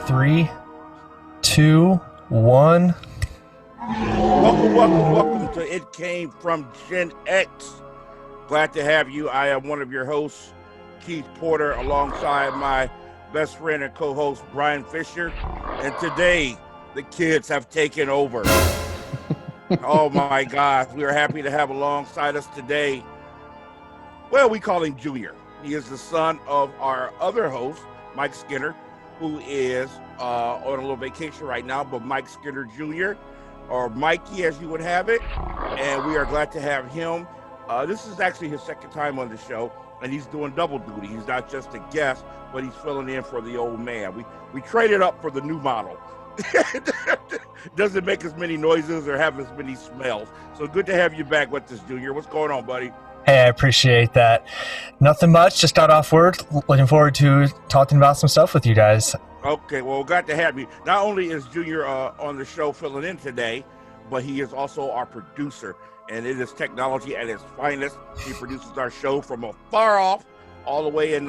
3, 2, 1. Welcome to It Came From GenX. Glad to have you. I am one of your hosts, Keith Porter, alongside my best friend and co-host, Brian Fisher. And today, the kids have taken over. Oh my gosh, we are happy to have alongside us today. Well, we call him Junior. He is the son of our other host, Mike Skinner, who is on a little vacation right now, but Mike Skinner Jr., or Mikey as you would have it. And we are glad to have him. This is actually his second time on the show, and he's doing double duty. He's not just a guest, but he's filling in for the old man. We traded up for the new model. Doesn't make as many noises or have as many smells. So good to have you back with us, Junior. What's going on, buddy? Hey, I appreciate that. Nothing much. Just got off work. Looking forward to talking about some stuff with you guys. Okay, well, glad to have you. Not only is Junior on the show filling in today, but he is also our producer. And it is technology at its finest. He produces our show from afar off, all the way in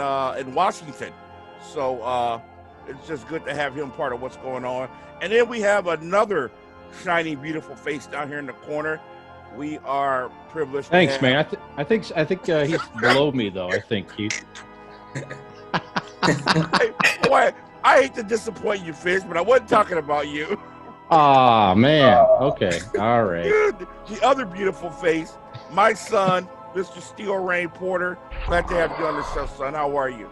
Washington. So it's just good to have him part of what's going on. And then we have another shiny, beautiful face down here in the corner. We are privileged. Thanks, man. I think he's below me, though. I think Keith. I hate to disappoint you, Fish, but I wasn't talking about you. Ah, man. Okay. All right. The other beautiful face, my son, Mr. Steele Rain Porter. Glad to have you on the show, son. How are you?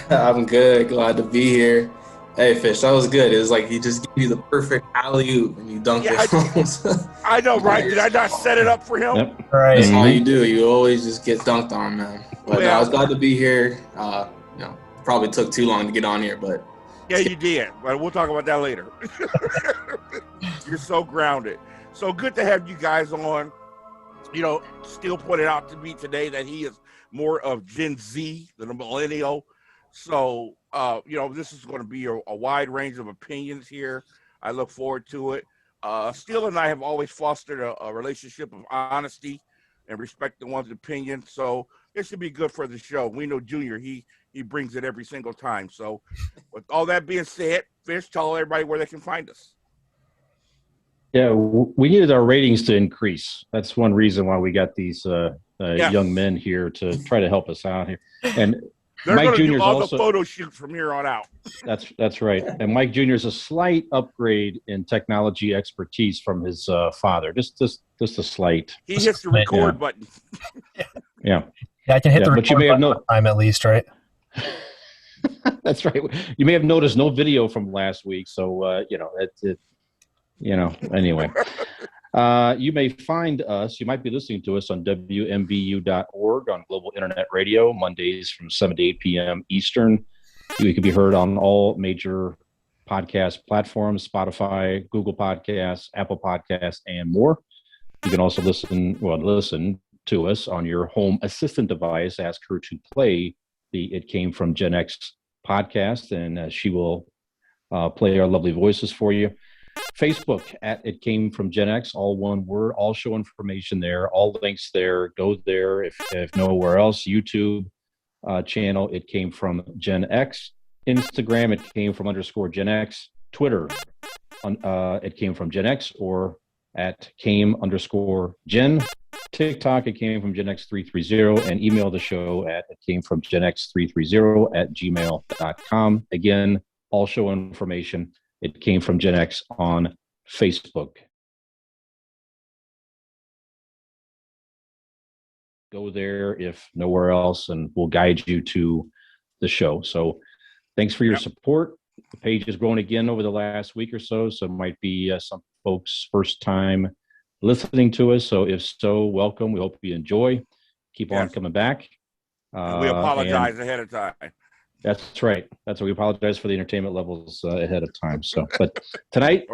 I'm good. Glad to be here. Hey, Fish, that was good. It was like he just gave you the perfect alley-oop and you dunked it. I know, right? Did I not set it up for him? Yep. Right. That's all you do. You always just get dunked on, man. But Yeah. I was glad to be here. Probably took too long to get on here, but Yeah, you did. But we'll talk about that later. You're so grounded. So good to have you guys on. You know, Steele pointed out to me today that he is more of Gen Z than a millennial. So, this is going to be a wide range of opinions here. I look forward to it. Steele and I have always fostered a relationship of honesty and respecting one's opinion. So it should be good for the show. We know Junior, he brings it every single time. So with all that being said, Fish, tell everybody where they can find us. Yeah, we needed our ratings to increase. That's one reason why we got these young men here to try to help us out here. And They're Mike going to Jr. do all also, the photo shoots from here on out. That's right. And Mike Jr. is a slight upgrade in technology expertise from his father. Just a slight. He hits the record button. Yeah. I can hit the but you record may have button time at least, right? That's right. You may have noticed no video from last week, so anyway. You may find us, you might be listening to us on WMBU.org on Global Internet Radio, Mondays from 7 to 8 p.m. Eastern. We can be heard on all major podcast platforms, Spotify, Google Podcasts, Apple Podcasts, and more. You can also listen to us on your home assistant device. Ask her to play the It Came From GenX podcast, and she will play our lovely voices for you. Facebook at It Came From GenX, all one word, all show information there, all links there. Go there if nowhere else. YouTube channel, It Came From GenX. Instagram, It Came From _GenX. Twitter, It Came From GenX, or at Came_Gen. TikTok, It Came From GenX 330, and email the show at It Came From GenX 330@gmail.com. Again, all show information. It Came From GenX on Facebook. Go there if nowhere else, and we'll guide you to the show. So thanks for your support. The page has grown again over the last week or so, so it might be some folks' first time listening to us. So if so, welcome. We hope you enjoy. Keep on coming back. We apologize ahead of time. That's right. That's why we apologize for the entertainment levels ahead of time. So, but tonight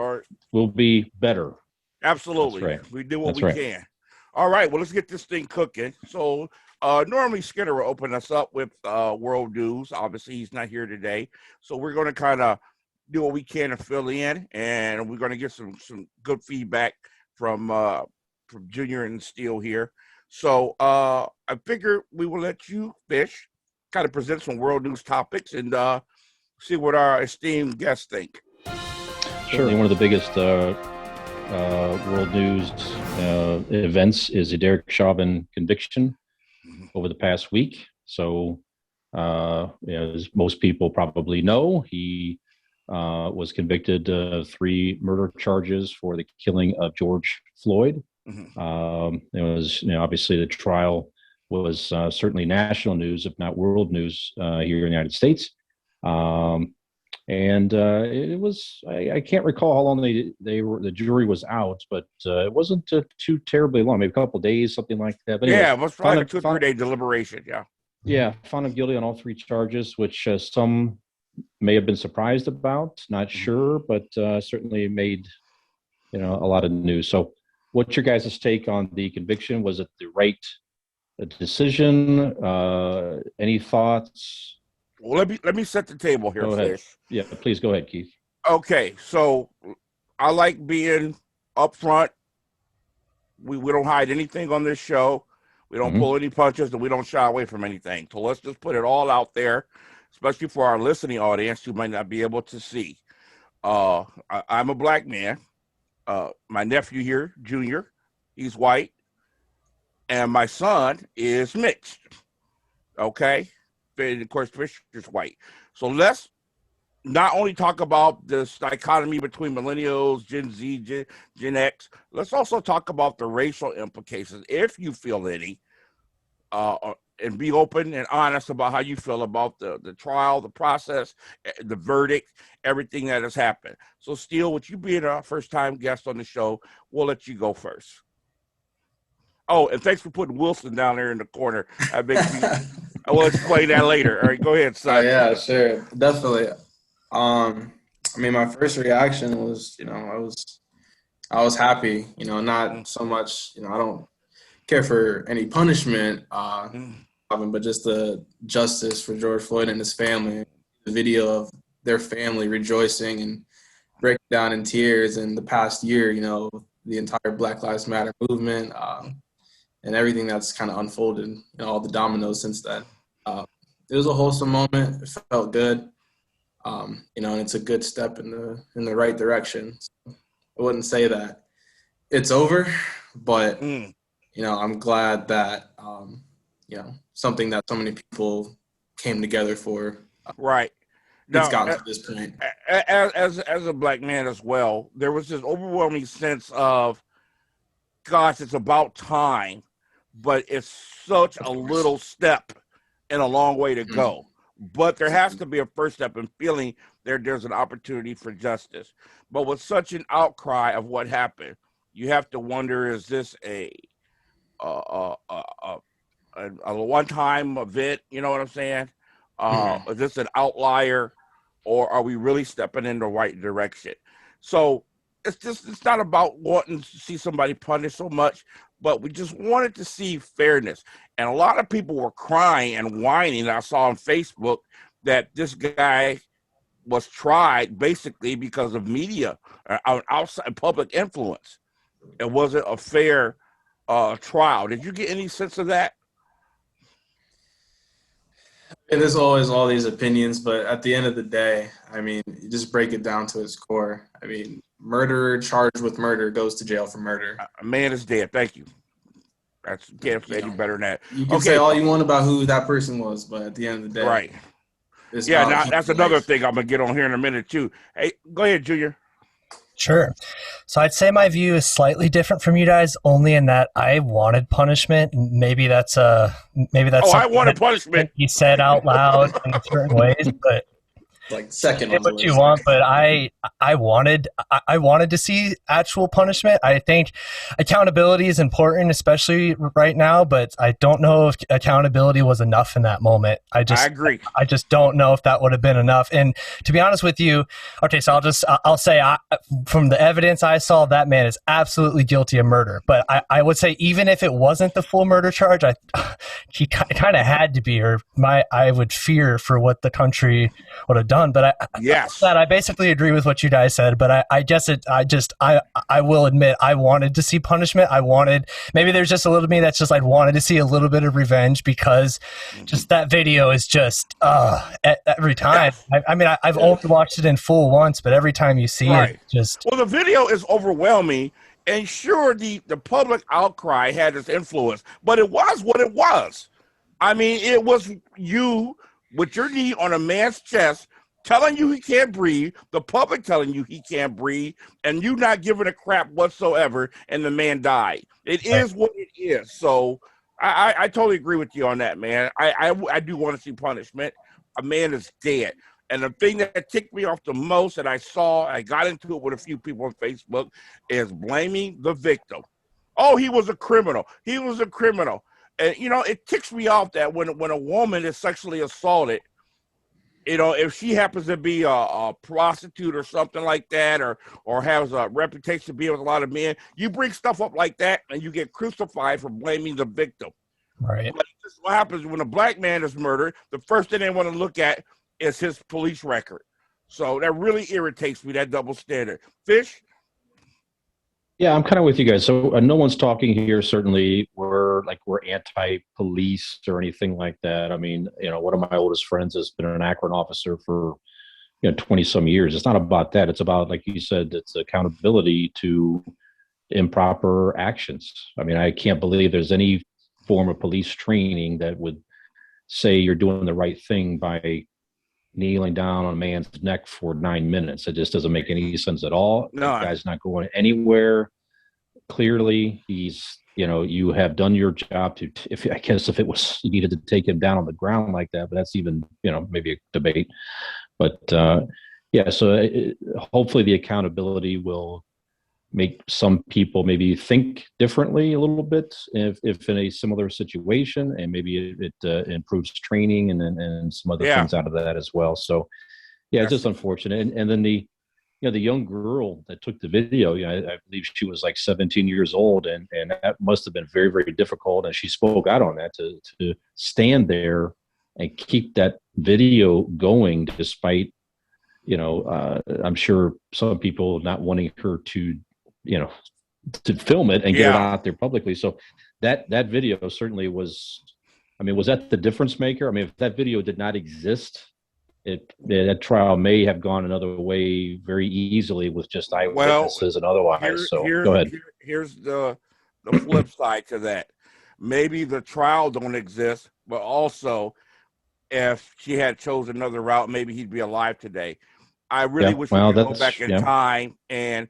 will be better. Absolutely. That's right. We do what we can. All right. Well, let's get this thing cooking. So normally Skinner will open us up with world news. Obviously, he's not here today. So we're going to kind of do what we can to fill in, and we're going to get some good feedback from Junior and Steele here. So I figure we will let you, Fish, kind of present some world news topics, and see what our esteemed guests think. Certainly one of the biggest world news events is the Derek Chauvin conviction over the past week. So, as most people probably know, he was convicted of 3 murder charges for the killing of George Floyd. It was, obviously the trial was certainly national news, if not world news, here in the United States. And it was, I can't recall how long the jury was out, but it wasn't too terribly long, maybe a couple of days, something like that. But anyways, it was probably a 2 or 3 day deliberation. Yeah, found him guilty on all 3 charges, which some may have been surprised about, not sure, but certainly made, a lot of news. So what's your guys' take on the conviction? Was it the right decision? Any thoughts? Well, let me set the table here, Fish. Yeah, please go ahead, Keith. Okay, so I like being upfront. We don't hide anything on this show. We don't pull any punches, and we don't shy away from anything. So let's just put it all out there, especially for our listening audience who might not be able to see. I'm a black man. My nephew here, Junior, he's white. And my son is mixed. Okay? And of course, Fisher's white. So let's not only talk about this dichotomy between millennials, Gen Z, Gen X, let's also talk about the racial implications, if you feel any, and be open and honest about how you feel about the trial, the process, the verdict, everything that has happened. So, Steele, with you being our first-time guest on the show, we'll let you go first. Oh, and thanks for putting Wilson down there in the corner. I will explain that later. All right, go ahead, son. Yeah, sure. Definitely. My first reaction was, I was happy, not so much, I don't care for any punishment, but just the justice for George Floyd and his family. The video of their family rejoicing and breaking down in tears in the past year, the entire Black Lives Matter movement, and everything that's kind of unfolded, all the dominoes since then. It was a wholesome moment. It felt good, and it's a good step in the right direction. So I wouldn't say that it's over, but I'm glad that something that so many people came together for. Right. It's gotten to this point. As a black man as well, there was this overwhelming sense of, gosh, it's about time, but it's such a little step and a long way to go. But there has to be a first step in feeling there's an opportunity for justice. But with such an outcry of what happened, you have to wonder, is this a one-time event? You know what I'm saying? Is this an outlier, or are we really stepping in the right direction? So it's not about wanting to see somebody punished so much, but we just wanted to see fairness. And a lot of people were crying and whining. I saw on Facebook that this guy was tried basically because of media, outside public influence. It wasn't a fair trial. Did you get any sense of that? And there's always all these opinions, but at the end of the day, you just break it down to its core. Murderer charged with murder goes to jail for murder. A man is dead. Thank you. Can't say any better than that. You can say all you want about who that person was, but at the end of the day, right? That's another thing I'm gonna get on here in a minute too. Hey, go ahead, Junior. Sure. So I'd say my view is slightly different from you guys, only in that I wanted punishment. Maybe that's I wanted punishment. You said out loud in certain ways, but like second on what you want, but I wanted to see actual punishment. I think accountability is important, especially right now, but I don't know if accountability was enough in that moment. I agree. I just don't know if that would have been enough. And to be honest with you, okay, so I'll say from the evidence I saw, that man is absolutely guilty of murder. But I would say even if it wasn't the full murder charge, he kind of had to be, or I would fear for what the country would have done done. But Yes. I basically agree with what you guys said. But I will admit I wanted to see punishment. Maybe there's just a little bit of me that's just like wanted to see a little bit of revenge, because just that video is just every time. Yes. I've only watched it in full once, but every time you see it, just well, the video is overwhelming. And sure, the public outcry had its influence, but it was what it was. I mean, it was you with your knee on a man's chest telling you he can't breathe, the public telling you he can't breathe, and you not giving a crap whatsoever, and the man died. It is what it is. So I totally agree with you on that, man. I do want to see punishment. A man is dead. And the thing that ticked me off the most that I got into it with a few people on Facebook, is blaming the victim. Oh, he was a criminal. He was a criminal. And, it ticks me off that when a woman is sexually assaulted, if she happens to be a prostitute or something like that, or has a reputation of being with a lot of men, you bring stuff up like that and you get crucified for blaming the victim. right. But this is what happens when a black man is murdered. The first thing they want to look at is his police record. So that really irritates me, that double standard. Fish? Yeah, I'm kind of with you guys. So no one's talking here. Certainly, we're anti-police or anything like that. I mean, one of my oldest friends has been an Akron officer for 20 some years. It's not about that. It's about, like you said, it's accountability to improper actions. I mean, I can't believe there's any form of police training that would say you're doing the right thing by kneeling down on a man's neck for 9 minutes. It just doesn't make any sense at all. No. The guy's not going anywhere. Clearly, he's, you have done your job if it was, you needed to take him down on the ground like that, but that's even, maybe a debate. But so hopefully the accountability will make some people maybe think differently a little bit if in a similar situation, and maybe it improves training and some other things out of that as well. So it's just unfortunate. And then the young girl that took the video, I believe she was like 17 years old, and that must have been very, very difficult. And she spoke out on that to stand there and keep that video going despite, I'm sure some people not wanting her to film it and get it out there publicly. So that video certainly was that the difference maker? I mean, if that video did not exist, that trial may have gone another way very easily with just eyewitnesses and otherwise. Go ahead. Here's the flip side to that. Maybe the trial don't exist, but also if she had chosen another route, maybe he'd be alive today. I really wish we could go back in time and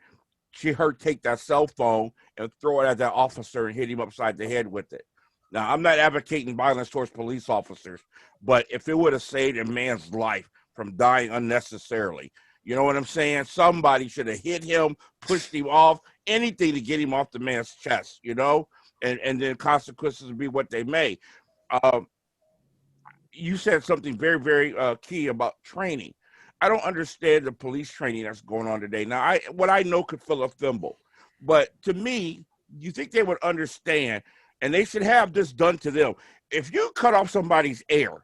take that cell phone and throw it at that officer and hit him upside the head with it. Now, I'm not advocating violence towards police officers, but if it would have saved a man's life from dying unnecessarily, you know what I'm saying? Somebody should have hit him, pushed him off, anything to get him off the man's chest, and then consequences would be what they may. You said something very, very key about training. I don't understand the police training that's going on today. Now, what I know could fill a thimble, but to me, you think they would understand, and they should have this done to them. If you cut off somebody's air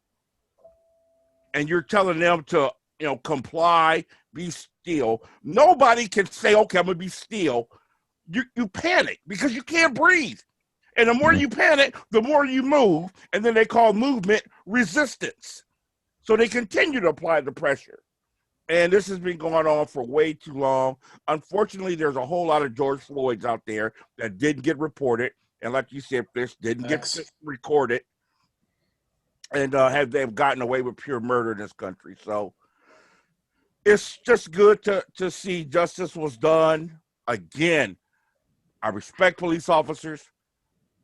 and you're telling them to, comply, be still, nobody can say, okay, I'm going to be still. You panic because you can't breathe. And the more you panic, the more you move, and then they call movement resistance. So they continue to apply the pressure. And this has been going on for way too long. Unfortunately, there's a whole lot of George Floyds out there that didn't get reported. And like you said, Fish, didn't get recorded. And they've gotten away with pure murder in this country. So it's just good to see justice was done. Again, I respect police officers.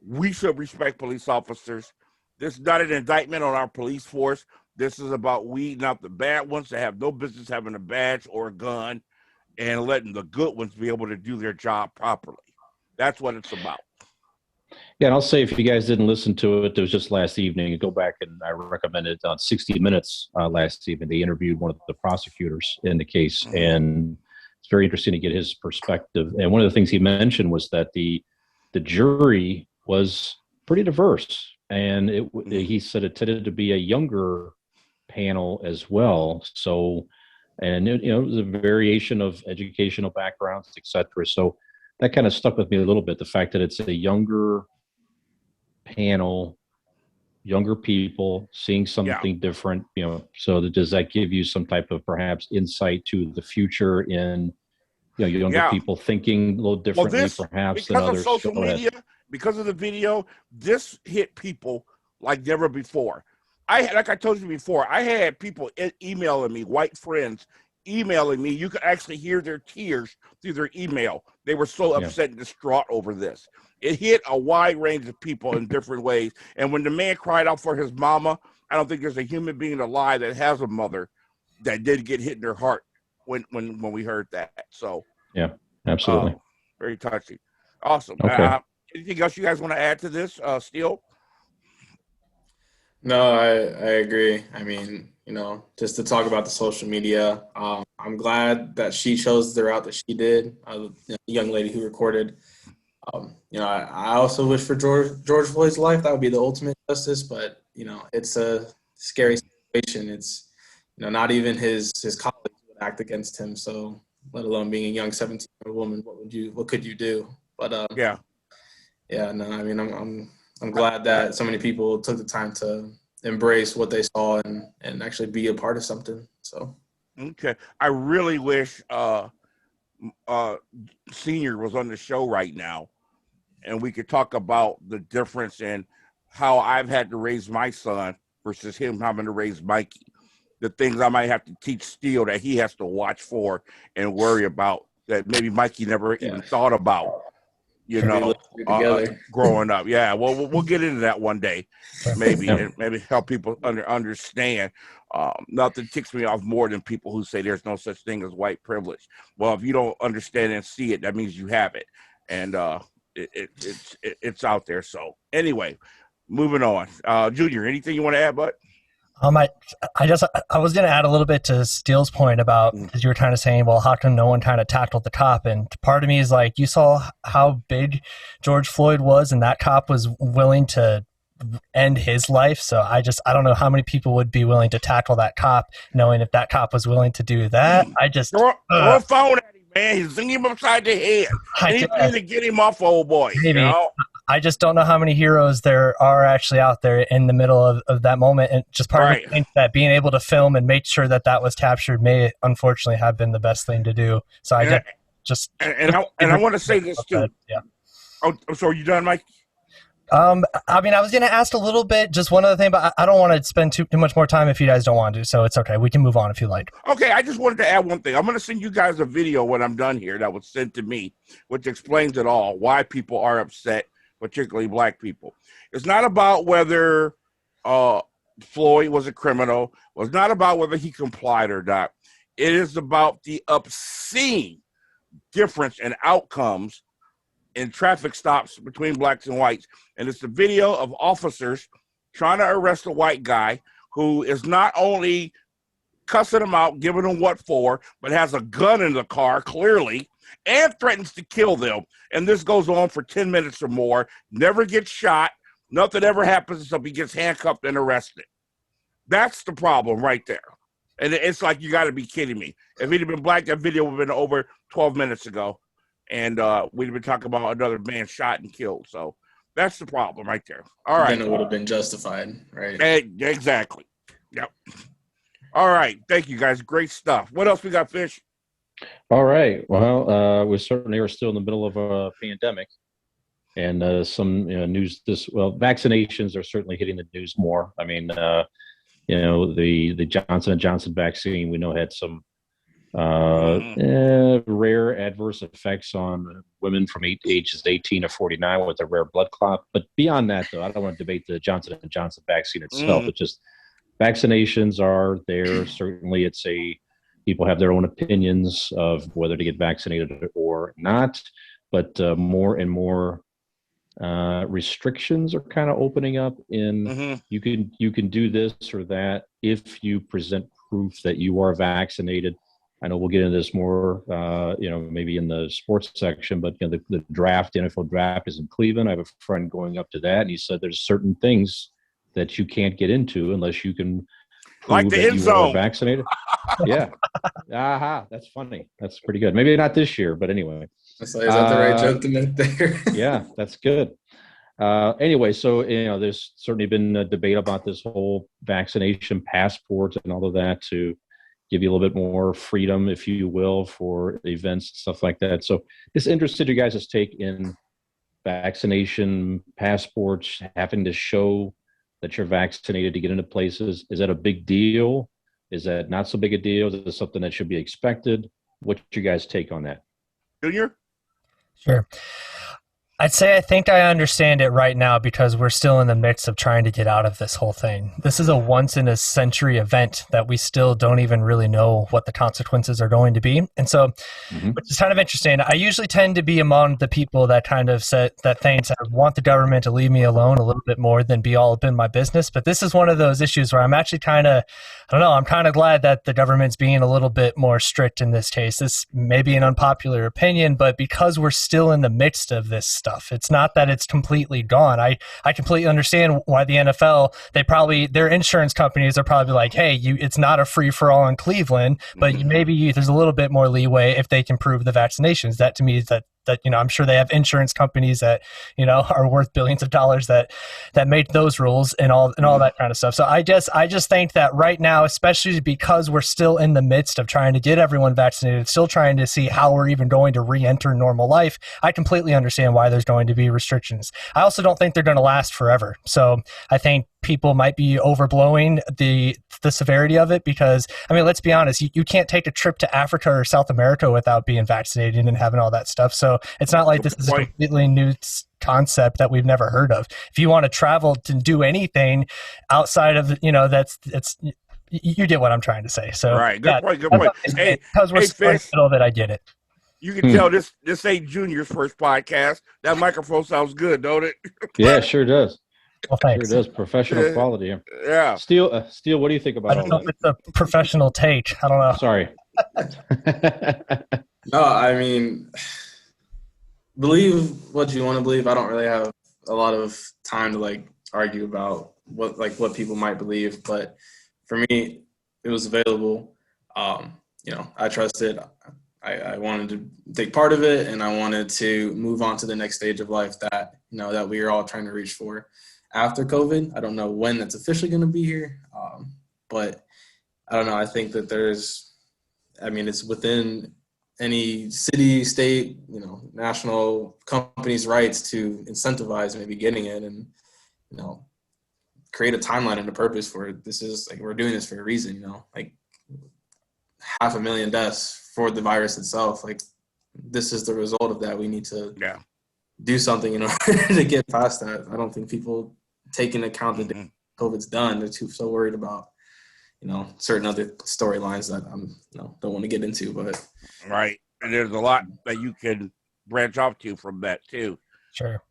We should respect police officers. This is not an indictment on our police force. This is about weeding out the bad ones that have no business having a badge or a gun and letting the good ones be able to do their job properly. That's what it's about. Yeah, and I'll say, if you guys didn't listen to it, it was just last evening. Go back, and I recommend it on 60 Minutes last evening. They interviewed one of the prosecutors in the case, and it's very interesting to get his perspective. And one of the things he mentioned was that the jury was pretty diverse, and he said it tended to be a younger panel as well. So, and it was a variation of educational backgrounds, etc. So that kind of stuck with me a little bit. The fact that it's a younger panel, younger people seeing something different, so does that give you some type of perhaps insight to the future in, younger people thinking a little differently perhaps than because of others? social media, because of the video, this hit people like never before. Like I told you before, I had people emailing me, white friends emailing me. You could actually hear their tears through their email. They were so upset and distraught over this. It hit a wide range of people in different ways. And when the man cried out for his mama, I don't think there's a human being alive that has a mother that did get hit in their heart when we heard that. So yeah, absolutely. Very touching. Awesome. Okay. Anything else you guys want to add to this, Steele? No, I agree. I mean, just to talk about the social media, I'm glad that she chose the route that she did. The young lady who recorded. I also wish for George Floyd's life. That would be the ultimate justice. But it's a scary situation. It's not even his colleagues would act against him. So let alone being a young 17-year-old woman, what could you do? But no. I mean, I'm glad that so many people took the time to embrace what they saw and actually be a part of something. So okay, I really wish Senior was on the show right now, and we could talk about the difference in how I've had to raise my son versus him having to raise Mikey. The things I might have to teach Steele that he has to watch for and worry about that maybe Mikey never even thought about. Growing up. Yeah, well, we'll get into that one day, maybe, and maybe help people understand. Nothing ticks me off more than people who say there's no such thing as white privilege. Well, if you don't understand and see it, that means you have it, and it's out there. So anyway, moving on. Junior, anything you want to add, bud? I was going to add a little bit to Steele's point about, because you were kind of saying, well, how come no one kind of tackled the cop? And part of me is like, you saw how big George Floyd was, and that cop was willing to end his life. So I don't know how many people would be willing to tackle that cop, knowing if that cop was willing to do that. Throw a phone at him, man. He's zinging him upside the head. Anything to get him off, old boy. Maybe. I just don't know how many heroes there are actually out there in the middle of that moment. And just part of me thinks that being able to film and make sure that was captured may unfortunately have been the best thing to do. So I want to say this too. Yeah. Oh, so are you done, Mike? I mean, I was going to ask a little bit, just one other thing, but I don't want to spend too much more time if you guys don't want to. So it's okay. We can move on if you like. Okay. I just wanted to add one thing. I'm going to send you guys a video when I'm done here that was sent to me, which explains it all, why people are upset, particularly black people. It's not about whether Floyd was a criminal. It's not about whether he complied or not. It is about the obscene difference in outcomes in traffic stops between blacks and whites. And it's the video of officers trying to arrest a white guy who is not only cussing him out, giving him what for, but has a gun in the car, clearly, and threatens to kill them. And this goes on for 10 minutes or more, never gets shot, nothing ever happens until he gets handcuffed and arrested. That's the problem right there. And it's like, you got to be kidding me. If he'd have been black, that video would have been over 12 minutes ago. And we'd have been talking about another man shot and killed. So that's the problem right there. All right. Then it would have been justified, right? Exactly. Yep. All right. Thank you, guys. Great stuff. What else we got, Fish? All right. Well, we certainly are still in the middle of a pandemic. And some news vaccinations are certainly hitting the news more. I mean, the Johnson & Johnson vaccine, we know, had some rare adverse effects on women from ages 18 to 49 with a rare blood clot. But beyond that, though, I don't want to debate the Johnson & Johnson vaccine itself. It's just vaccinations are there. Certainly, people have their own opinions of whether to get vaccinated or not. But more and more restrictions are kind of opening up in you can do this or that if you present proof that you are vaccinated. I know we'll get into this more, maybe in the sports section, but the NFL draft is in Cleveland. I have a friend going up to that, and he said there's certain things that you can't get into unless you can Like prove the that end you are zone. vaccinated. Yeah. Aha. That's funny. That's pretty good. Maybe not this year, but anyway. Is that the right joke to make there? Yeah, that's good. Anyway, so there's certainly been a debate about this whole vaccination passport and all of that to give you a little bit more freedom, if you will, for events and stuff like that. So just interested in you guys' take in vaccination passports, having to show that you're vaccinated to get into places. Is that a big deal? Is that not so big a deal? Is this something that should be expected? What's your guys' take on that? Junior? Sure. I'd say I think I understand it right now because we're still in the midst of trying to get out of this whole thing. This is a once-in-a-century event that we still don't even really know what the consequences are going to be. And so, which is kind of interesting. I usually tend to be among the people that kind of said that things, I want the government to leave me alone a little bit more than be all up in my business. But this is one of those issues where I'm actually kind of, I don't know, I'm kind of glad that the government's being a little bit more strict in this case. This may be an unpopular opinion, but because we're still in the midst of this stuff, it's not that it's completely gone. I completely understand why the NFL, their insurance companies are probably like, hey, it's not a free for all in Cleveland, but maybe there's a little bit more leeway if they can prove the vaccinations. That to me is that I'm sure they have insurance companies that are worth billions of dollars that make those rules and all that kind of stuff. So I just think that right now, especially because we're still in the midst of trying to get everyone vaccinated, still trying to see how we're even going to re-enter normal life, I completely understand why there's going to be restrictions. I also don't think they're going to last forever. So I think people might be overblowing the severity of it because, I mean, let's be honest, you can't take a trip to Africa or South America without being vaccinated and having all that stuff. So it's not like this is a completely new concept that we've never heard of. If you want to travel to do anything outside of, you get what I'm trying to say. So right. Good point. Hey, because we're still in the middle of it, I get it. You can tell this ain't Junior's first podcast. That microphone sounds good, don't it? Yeah, sure does. Well, thanks. Sure does. Professional quality here. Yeah. Steele, what do you think about I don't know if it's a professional take. I don't know. Sorry. No, I mean, believe what you want to believe. I don't really have a lot of time to argue about what people might believe, but for me, it was available. I trusted. I wanted to take part of it, and I wanted to move on to the next stage of life that that we are all trying to reach for after COVID. I don't know when that's officially going to be here, but I don't know. I think that it's within any city, state, national company's rights to incentivize maybe getting it and, create a timeline and a purpose for it. This is we're doing this for a reason, 500,000 deaths for the virus itself. This is the result of that. We need to do something in order to get past that. I don't think people take into account that COVID's done. They're so worried about, certain other storylines that don't want to get into. But right, and there's a lot that you can branch off to from that too. Sure.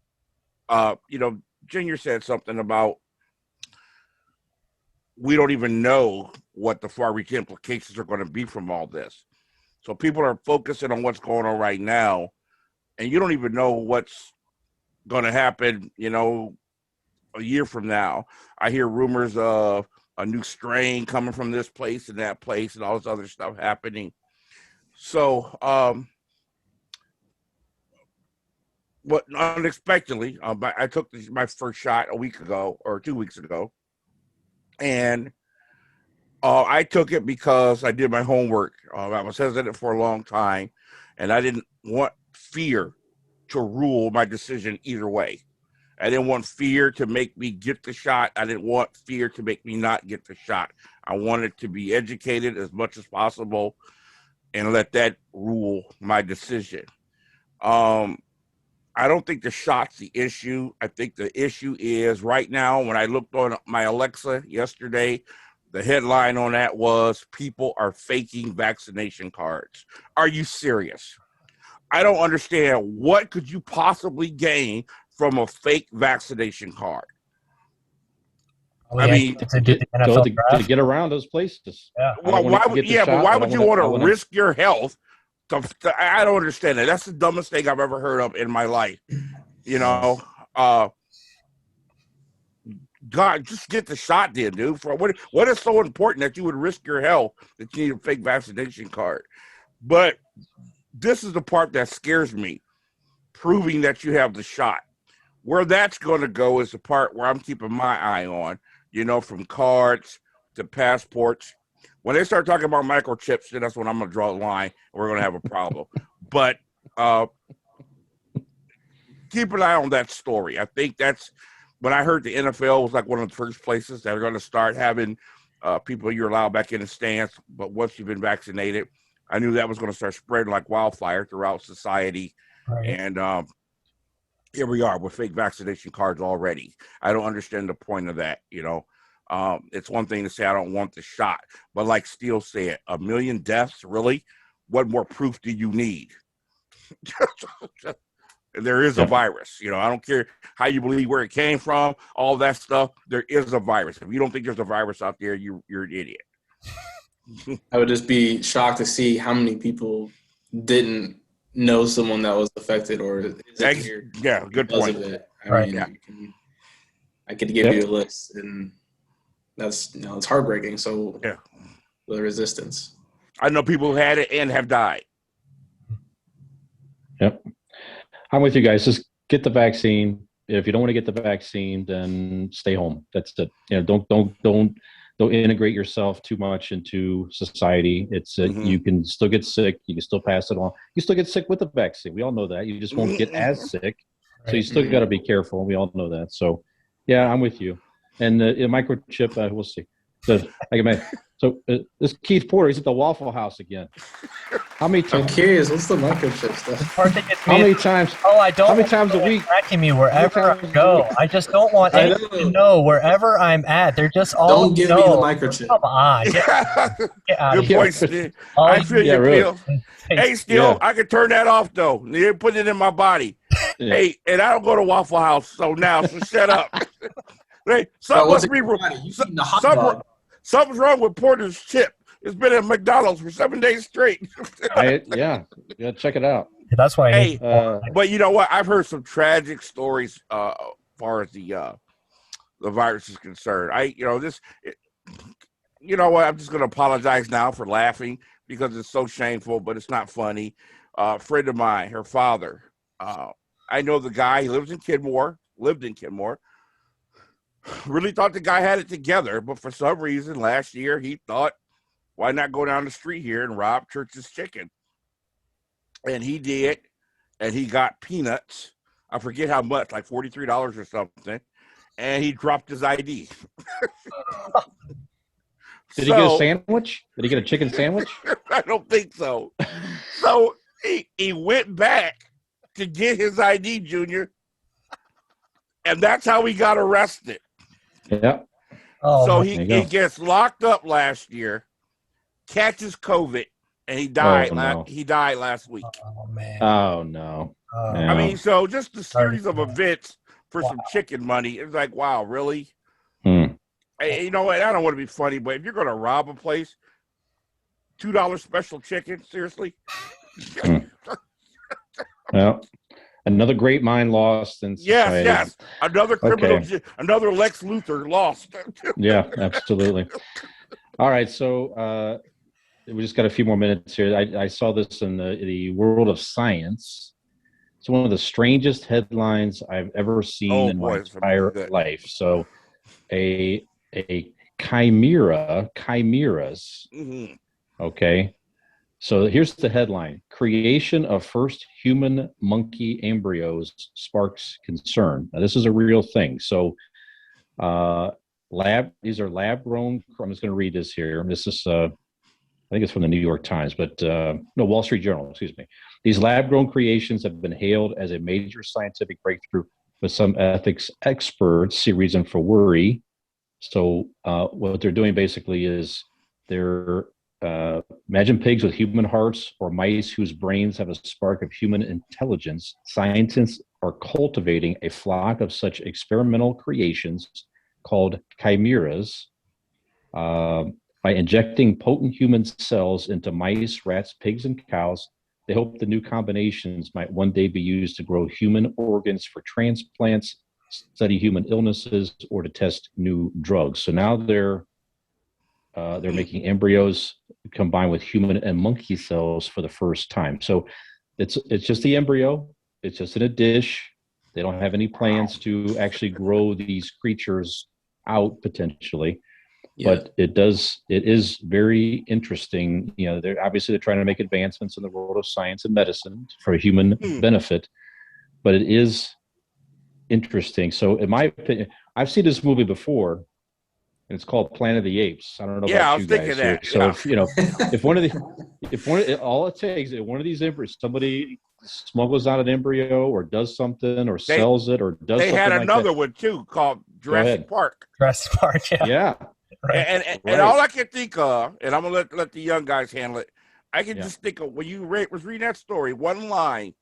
Junior said something about we don't even know what the far-reach implications are going to be from all this. So people are focusing on what's going on right now, and you don't even know what's going to happen, a year from now. I hear rumors of a new strain coming from this place and that place and all this other stuff happening. So, but unexpectedly, I took my first shot a week ago or 2 weeks ago, and I took it because I did my homework. I was hesitant for a long time, and I didn't want fear to rule my decision either way. I didn't want fear to make me get the shot. I didn't want fear to make me not get the shot. I wanted to be educated as much as possible and let that rule my decision. I don't think the shot's the issue. I think the issue is right now, when I looked on my Alexa yesterday, the headline on that was people are faking vaccination cards. Are you serious? I don't understand. What could you possibly gain from a fake vaccination card? To get around those places. Yeah. Well, why would you want to risk your health? I don't understand that. That's the dumbest thing I've ever heard of in my life. God, just get the shot then, dude. For what is so important that you would risk your health that you need a fake vaccination card? But this is the part that scares me, proving that you have the shot. Where that's going to go is the part where I'm keeping my eye on, from cards to passports. When they start talking about microchips, then that's when I'm going to draw the line and we're going to have a problem. But keep an eye on that story. I think that's when I heard the NFL was like one of the first places that are going to start having people you're allowed back in the stands. But once you've been vaccinated, I knew that was going to start spreading like wildfire throughout society. Right. And here we are with fake vaccination cards already. I don't understand the point of that. It's one thing to say I don't want the shot, but like Steele said, 1 million deaths, really? What more proof do you need? There is a virus. I don't care how you believe where it came from, all that stuff. There is a virus. If you don't think there's a virus out there, you're an idiot. I would just be shocked to see how many people didn't know someone that was affected or isn't here. Yeah, good point. I could give you a list, and that's it's heartbreaking. So the resistance. I know people who had it and have died. Yep. I'm with you guys. Just get the vaccine. If you don't want to get the vaccine, then stay home. That's it. Don't integrate yourself too much into society. It's you can still get sick. You can still pass it on. You still get sick with the vaccine. We all know that. You just won't get as sick. So you still got to be careful. We all know that. So yeah, I'm with you. And the microchip, we'll see. So this Keith Porter, he's at the Waffle House again. How many times? I'm curious. What's the microchip stuff? How many times? Oh, I don't. How many times a week? Tracking me wherever I go. I just don't want anyone to know wherever I'm at. They're just all. Don't give me the microchip. Come on. Get out of Good here. point, Steve. I feel you, Bill. Hey, Steele, I can turn that off though. You put it in my body. Yeah. Hey, and I don't go to Waffle House, so shut up. Hey, something's wrong with Porter's chip. It's been at McDonald's for 7 days straight. Yeah, check it out. That's why. But you know what? I've heard some tragic stories as far as the virus is concerned. You know what? I'm just going to apologize now for laughing because it's so shameful, but it's not funny. A friend of mine, her father, I know the guy. He lived in Kenmore. Really thought the guy had it together, but for some reason last year he thought, why not go down the street here and rob Church's Chicken? And he did, and he got peanuts. I forget how much, like $43 or something, and he dropped his ID. Did he get a sandwich? Did he get a chicken sandwich? I don't think so. So he went back to get his ID, Junior, and that's how he got arrested. Yeah. So he gets locked up last year, catches COVID, and he died. He died last week. Oh man. Oh no. I mean, so just the series of events for some chicken money. It's like, wow, really? Hey, you know what? I don't want to be funny, but if you're going to rob a place, $2 special chicken, seriously? Well, another great mind lost in society. Yes. Another criminal, another Lex Luthor lost. Yeah, absolutely. All right, so we just got a few more minutes here. I saw this in the world of science. It's one of the strangest headlines I've ever seen in my entire life. So a chimeras. Okay. So here's the headline: creation of first human monkey embryos sparks concern. Now, this is a real thing. So these are lab grown. I'm just going to read this here. This is, I think it's from the New York Times, but no, Wall Street Journal, excuse me. These lab grown creations have been hailed as a major scientific breakthrough, but some ethics experts see reason for worry. So what they're doing basically is they're imagine pigs with human hearts or mice whose brains have a spark of human intelligence. Scientists are cultivating a flock of such experimental creations called chimeras by injecting potent human cells into mice, rats, pigs, and cows. They hope the new combinations might one day be used to grow human organs for transplants study human illnesses or to test new drugs. So now they're making embryos combined with human and monkey cells for the first time. So it's just the embryo. It's just in a dish. They don't have any plans to actually grow these creatures out potentially. Yeah. But it is very interesting. You know, they're trying to make advancements in the world of science and medicine for human benefit, but it is interesting. So in my opinion, I've seen this movie before, and it's called Planet of the Apes. I don't know about you guys here. So if all it takes is one of these embryos, somebody smuggles out an embryo or does something or sells it or does something like that. They had another one too called Jurassic Park. Jurassic Park, yeah. Yeah. Right. And all I can think of, and I'm gonna let the young guys handle it. I can just think of when you was reading that story, one line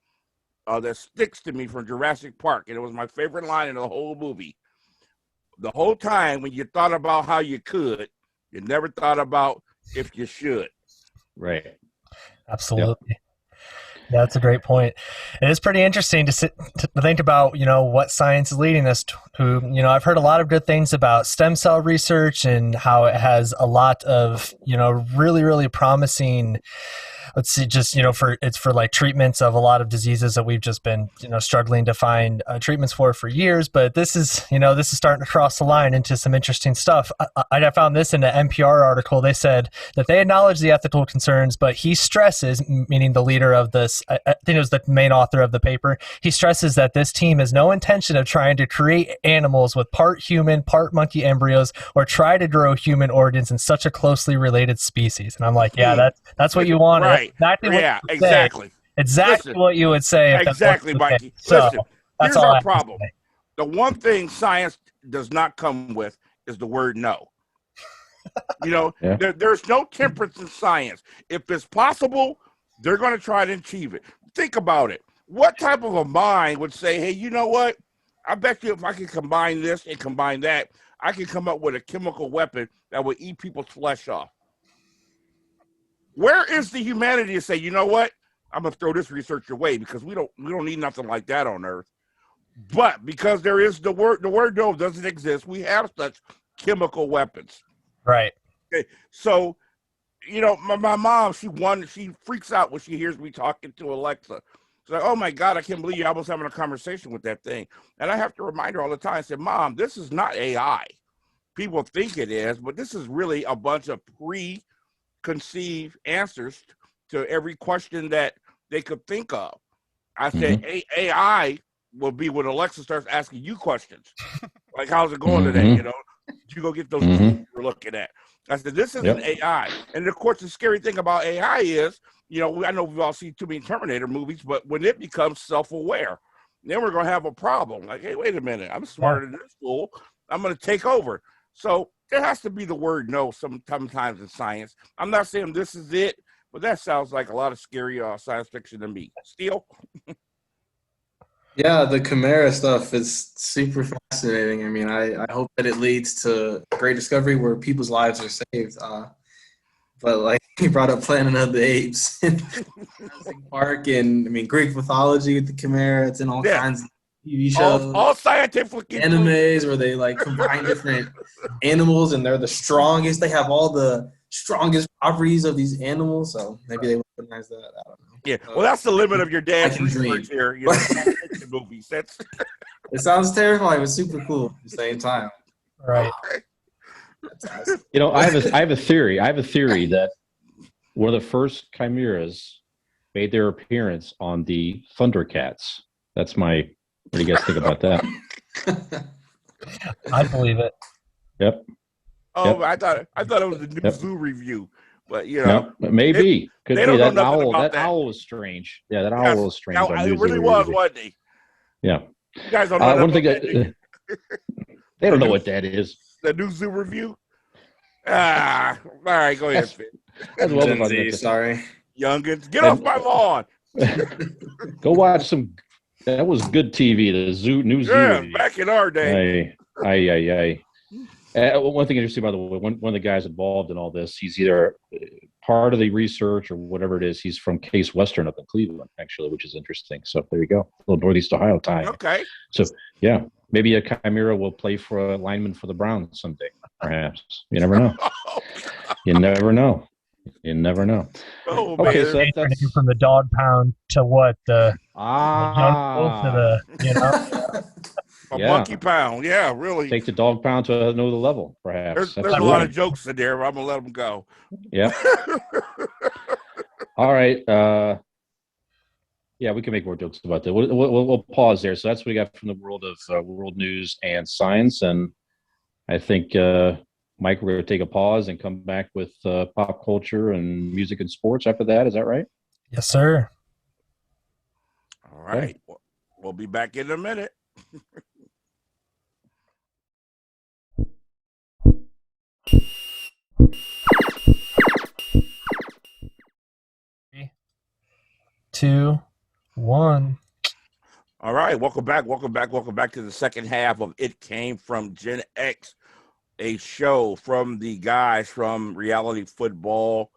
that sticks to me from Jurassic Park, and it was my favorite line in the whole movie. The whole time when you thought about how you could, you never thought about if you should. Right. Absolutely. Yep. Yeah, that's a great point. It is pretty interesting to think about, what science is leading us to. I've heard a lot of good things about stem cell research and how it has a lot of, really, really promising, let's see, just, for like treatments of a lot of diseases that we've just been, struggling to find treatments for years. But this is starting to cross the line into some interesting stuff. I found this in an NPR article. They said that they acknowledge the ethical concerns, but he stresses, meaning the leader of this, I think it was the main author of the paper, he stresses that this team has no intention of trying to create animals with part human, part monkey embryos or try to grow human organs in such a closely related species. And I'm like, yeah, that's what you want. Right. Exactly. Listen, what you would say. Exactly, Mikey. So, here's our problem. The one thing science does not come with is the word no. There's no temperance in science. If it's possible, they're going to try to achieve it. Think about it. What type of a mind would say, hey, you know what? I bet you if I can combine this and combine that, I can come up with a chemical weapon that would eat people's flesh off. Where is the humanity to say, you know what? I'm gonna throw this research away because we don't need nothing like that on Earth. But because there is the word no doesn't exist, we have such chemical weapons. Right. Okay. So, my mom, she freaks out when she hears me talking to Alexa. She's like, oh my God, I can't believe you're almost having a conversation with that thing. And I have to remind her all the time. I said, Mom, this is not AI. People think it is, but this is really a bunch of preconceived answers to every question that they could think of. I said, AI will be when Alexa starts asking you questions. Like, how's it going today? Did you go get those you were looking at? I said, this isn't AI. And of course, the scary thing about AI is, I know we've all seen too many Terminator movies, but when it becomes self-aware, then we're going to have a problem. Like, hey, wait a minute. I'm smarter than this fool. I'm going to take over. So there has to be the word no sometimes in science. I'm not saying this is it, but that sounds like a lot of scary science fiction to me. Steele? Yeah, the Chimera stuff is super fascinating. I mean, I hope that it leads to great discovery where people's lives are saved. But like he brought up Planet of the Apes, Park, and Greek mythology with the Chimera. It's in all kinds of TV shows, all scientific animes where they like combine different animals and they're the strongest. They have all the strongest properties of these animals, so maybe they recognize that. I don't know. Yeah, well, that's the limit of your dad's research here. Movies. It sounds terrifying, but super cool at the same time. Right. I have a theory. I have a theory that one of the first chimeras made their appearance on the Thundercats. That's my. What do you guys think about that? I believe it. Yep. Oh, yep. I thought it was a new zoo review, but maybe could they be don't that know owl. That owl was strange. Yeah, that owl was strange. It really was, wasn't he? Yeah. You guys don't know one thing that they don't know what that is. The new zoo review. All right, go ahead, Finn. That's Gen Z, sorry. Youngins, get off my lawn. Go watch some. That was good TV. The new zoo. Yeah, back in our day. One thing interesting, by the way, one of the guys involved in all this, he's either part of the research or whatever it is. He's from Case Western up in Cleveland, actually, which is interesting. So there you go, a little Northeast Ohio tie. Okay. So yeah, Maybe a Chimera will play for a lineman for the Browns someday. Perhaps you never know. You never know. You never know. Oh, Okay, man. so that's from the dog pound to what the jungle to the A yeah. monkey pound. Yeah, really. Take the dog pound to another level, perhaps. There's a lot of jokes in there, but I'm going to let them go. Yeah. All right. Yeah, we can make more jokes about that. We'll pause there. So that's what we got from the world of world news and science. And I think, Mike, we're going to take a pause and come back with pop culture and music and sports after that. Is that right? Yes, sir. All right. Okay. We'll be back in a minute. 3, 2, 1. All right, welcome back to the second half of It Came From GenX, a show from the guys from Reality Football.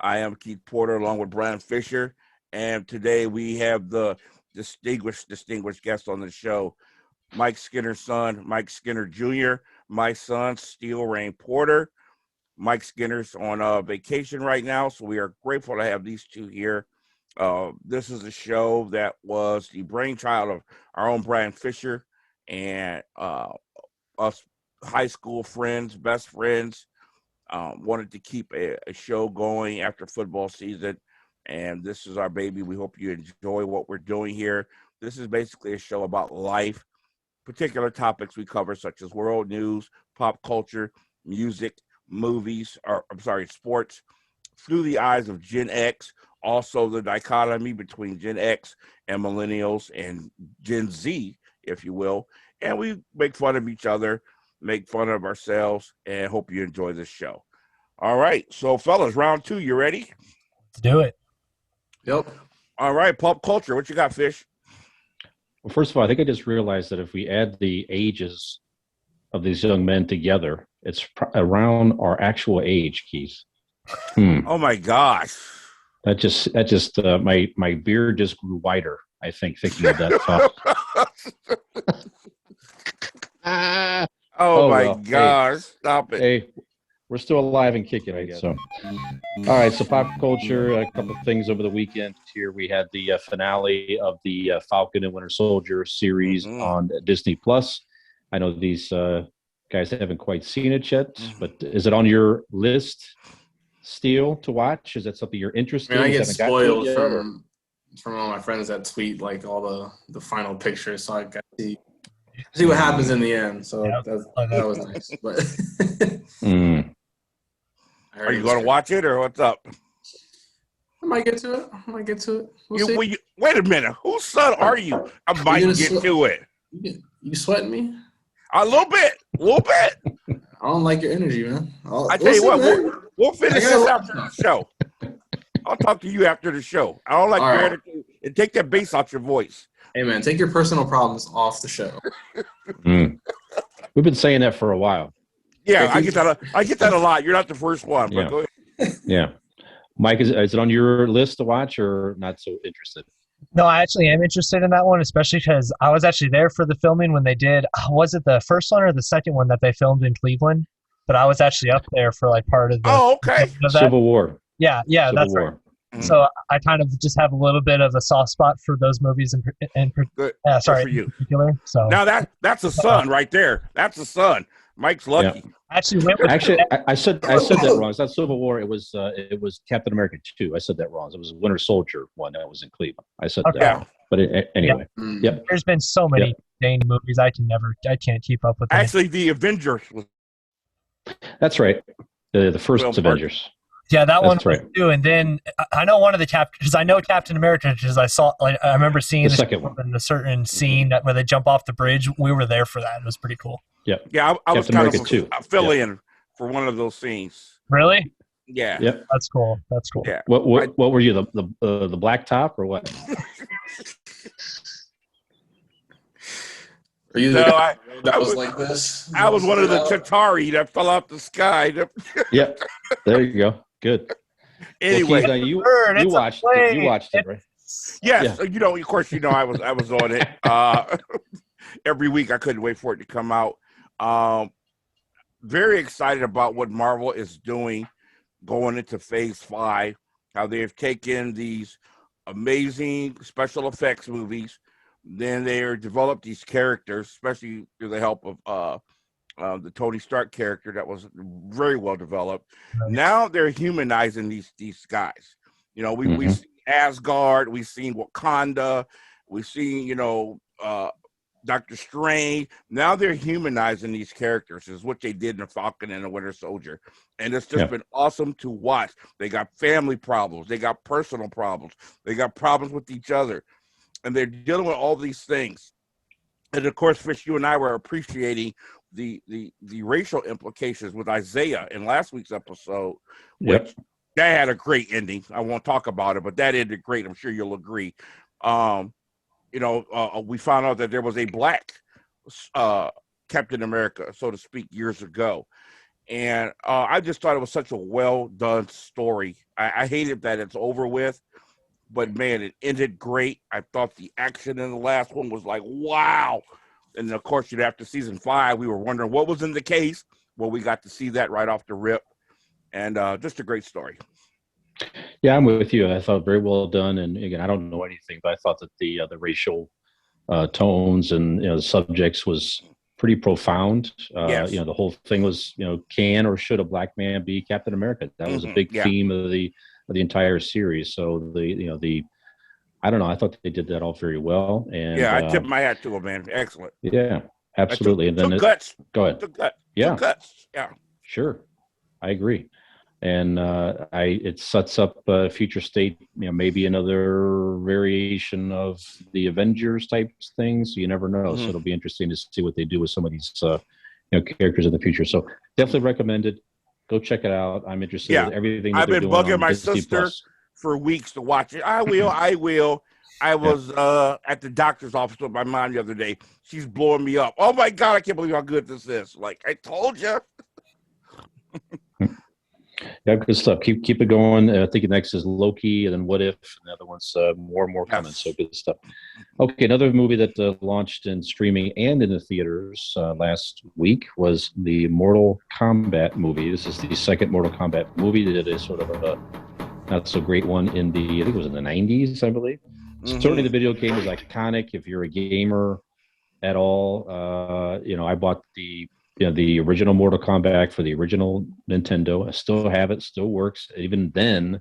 I am Keith Porter along with Brian Fisher, and today we have the distinguished guest on the show, Mike Skinner's son, Mike Skinner Jr., my son, Steele Rain Porter. Mike Skinner's on vacation right now, so we are grateful to have these two here. This is a show that was the brainchild of our own Brian Fisher and us high school friends, best friends, wanted to keep a show going after football season, and this is our baby. We hope you enjoy what we're doing here. This is basically a show about life, particular topics we cover, such as world news, pop culture, music, movies, sports, through the eyes of Gen X, also the dichotomy between Gen X and millennials and Gen Z, if you will. And we make fun of each other, make fun of ourselves, and hope you enjoy this show. All right. So, fellas, round 2, you ready? Let's do it. Yep. All right. Pop culture. What you got, Fish? Well, first of all, I think I just realized that if we add the ages of these young men together, it's around our actual age, Keith. Oh, my gosh. That just my beard just grew wider, I think, thinking of that thought. Oh my gosh. Hey, stop it. Hey, we're still alive and kicking, I guess. So, all right, so pop culture, a couple of things over the weekend here. We had the finale of the Falcon and Winter Soldier series on Disney Plus. I know these guys haven't quite seen it yet, but is it on your list, Steele, to watch? Is that something you're interested in? I get spoiled from all my friends that tweet like all the final pictures, so I got to see what happens in the end. So that was nice. But are you going to watch it or what's up? I might get to it. We'll see. Wait a minute. Whose son are you? I might get to it. You sweating me? A little bit. I don't like your energy, man. I tell you what, we'll finish this after the show. I'll talk to you after the show. I don't like your energy. And take that bass out your voice. Hey, man, take your personal problems off the show. We've been saying that for a while. Yeah, I get that a lot. You're not the first one, but go ahead. Yeah. Mike, is it on your list to watch or not so interested? No, I actually am interested in that one, especially because I was actually there for the filming when they did. Was it the first one or the second one that they filmed in Cleveland? But I was actually up there for like part of the. Oh, okay. Civil War. Yeah, Civil that's War. right. So I kind of just have a little bit of a soft spot for those movies in particular. So now that's a son right there. That's a son. Mike's lucky. Yeah. I said that wrong. It's not Civil War. It was Captain America 2. I said that wrong. It was Winter Soldier one that was in Cleveland. I said that. But anyway, Yep. There's been so many dang movies I can't keep up with. Actually, the Avengers. That's right. The first Avengers. Yeah, that one right. too. And then I know one of the because I know Captain America because I remember seeing the second one in a certain scene where they jump off the bridge. We were there for that. It was pretty cool. Yeah. Yeah, I was kind of a fill-in for one of those scenes. Really? Yeah. Yep. That's cool. Yeah. What were you, the black top or what? Are you the guy that was like this? I was one of the Chitauri that fell out the sky. Yep. There you go. Good. Anyway, well, Keith, you watched it. You watched it, right? Yes. Yeah. Of course, I was on it. every week. I couldn't wait for it to come out. Very excited about what Marvel is doing going into Phase 5. How they've taken these amazing special effects movies, then they're developed these characters, especially through the help of the Tony Stark character that was very well developed. Now they're humanizing these guys. You know, we've seen Asgard, we've seen Wakanda, we've seen, you know, Doctor Strange. Now they're humanizing these characters, is what they did in Falcon and the Winter Soldier. And it's just been awesome to watch. They got family problems. They got personal problems. They got problems with each other. And they're dealing with all these things. And of course, Fish, you and I were appreciating the racial implications with Isaiah in last week's episode, which that had a great ending. I won't talk about it, but that ended great. I'm sure you'll agree. You know, we found out that there was a black Captain America, so to speak, years ago. And I just thought it was such a well-done story. I hated that it's over with, but, man, it ended great. I thought the action in the last one was like, wow. And, of course, after season 5, we were wondering what was in the case. Well, we got to see that right off the rip. And just a great story. Yeah, I'm with you. I thought very well done. And again, I don't know anything, but I thought that the racial tones and, you know, the subjects was pretty profound. Yes. You know, the whole thing was, you know, can or should a black man be Captain America? That was a big theme of the entire series. So I don't know. I thought they did that all very well. And yeah, I tip my hat to them, man. Excellent. Yeah, absolutely. And then guts. Go ahead. Took guts. Yeah. Sure. I agree. And it sets up future state, you know, maybe another variation of the Avengers type things. You never know. So it'll be interesting to see what they do with some of these, you know, characters in the future. So definitely recommended. Go check it out. I'm interested in everything. I've been bugging my sister for weeks to watch it. I will. I was at the doctor's office with my mom the other day. She's blowing me up. Oh my God, I can't believe how good this is. Like, I told you. Yeah, good stuff. Keep it going. I think next is Loki, and then What If, and the other one's more and more coming. So good stuff. Okay, another movie that launched in streaming and in the theaters last week was the Mortal Kombat movie. This is the second Mortal Kombat movie that is sort of a not so great one I think it was in the 90s, I believe. Certainly the video game is iconic if you're a gamer at all. You know, I bought the original Mortal Kombat for the original Nintendo. I still have it, still works. Even then,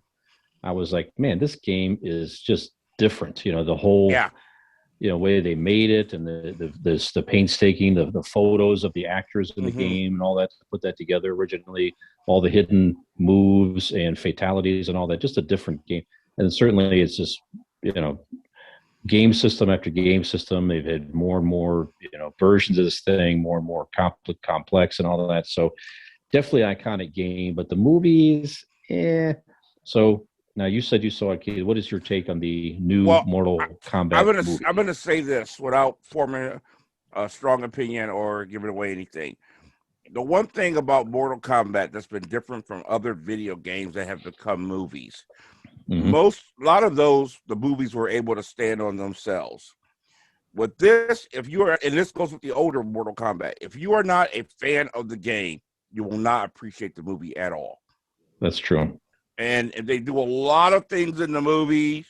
I was like, man, this game is just different. You know, the whole you know, way they made it and the painstaking, the photos of the actors in the game and all that, to put that together originally, all the hidden moves and fatalities and all that, just a different game. And certainly it's just, you know, game system after game system. They've had more and more, you know, versions of this thing, more and more complex and all of that. So definitely iconic game, but the movies, So now you said you saw it, Keith. What is your take on the new Mortal Kombat movie? I'm gonna say this without forming a strong opinion or giving away anything. The one thing about Mortal Kombat that's been different from other video games that have become movies, a lot of those, the movies were able to stand on themselves. With this, if you are, and this goes with the older Mortal Kombat, if you are not a fan of the game, you will not appreciate the movie at all. That's true. And they do a lot of things in the movies,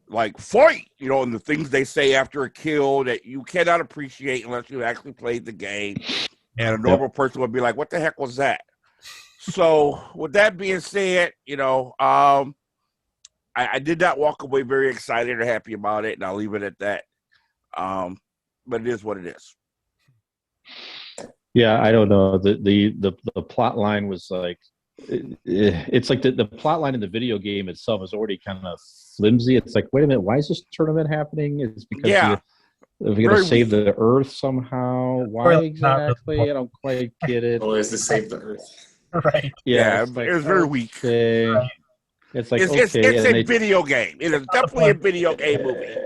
like fight, you know, and the things they say after a kill that you cannot appreciate unless you actually played the game. And a normal person would be like, what the heck was that? So with that being said, you know, I did not walk away very excited or happy about it, and I'll leave it at that. But it is what it is. Yeah, I don't know. The plot line was like, it's like the plot line in the video game itself is already kind of flimsy. It's like, wait a minute, why is this tournament happening? It's because we're going to save the Earth somehow. Why exactly? I don't quite get it. Well, it's to save the Earth. Right. Yeah, it's like, it was very weak. Right. It's like, it's a video game. It is definitely a video game movie.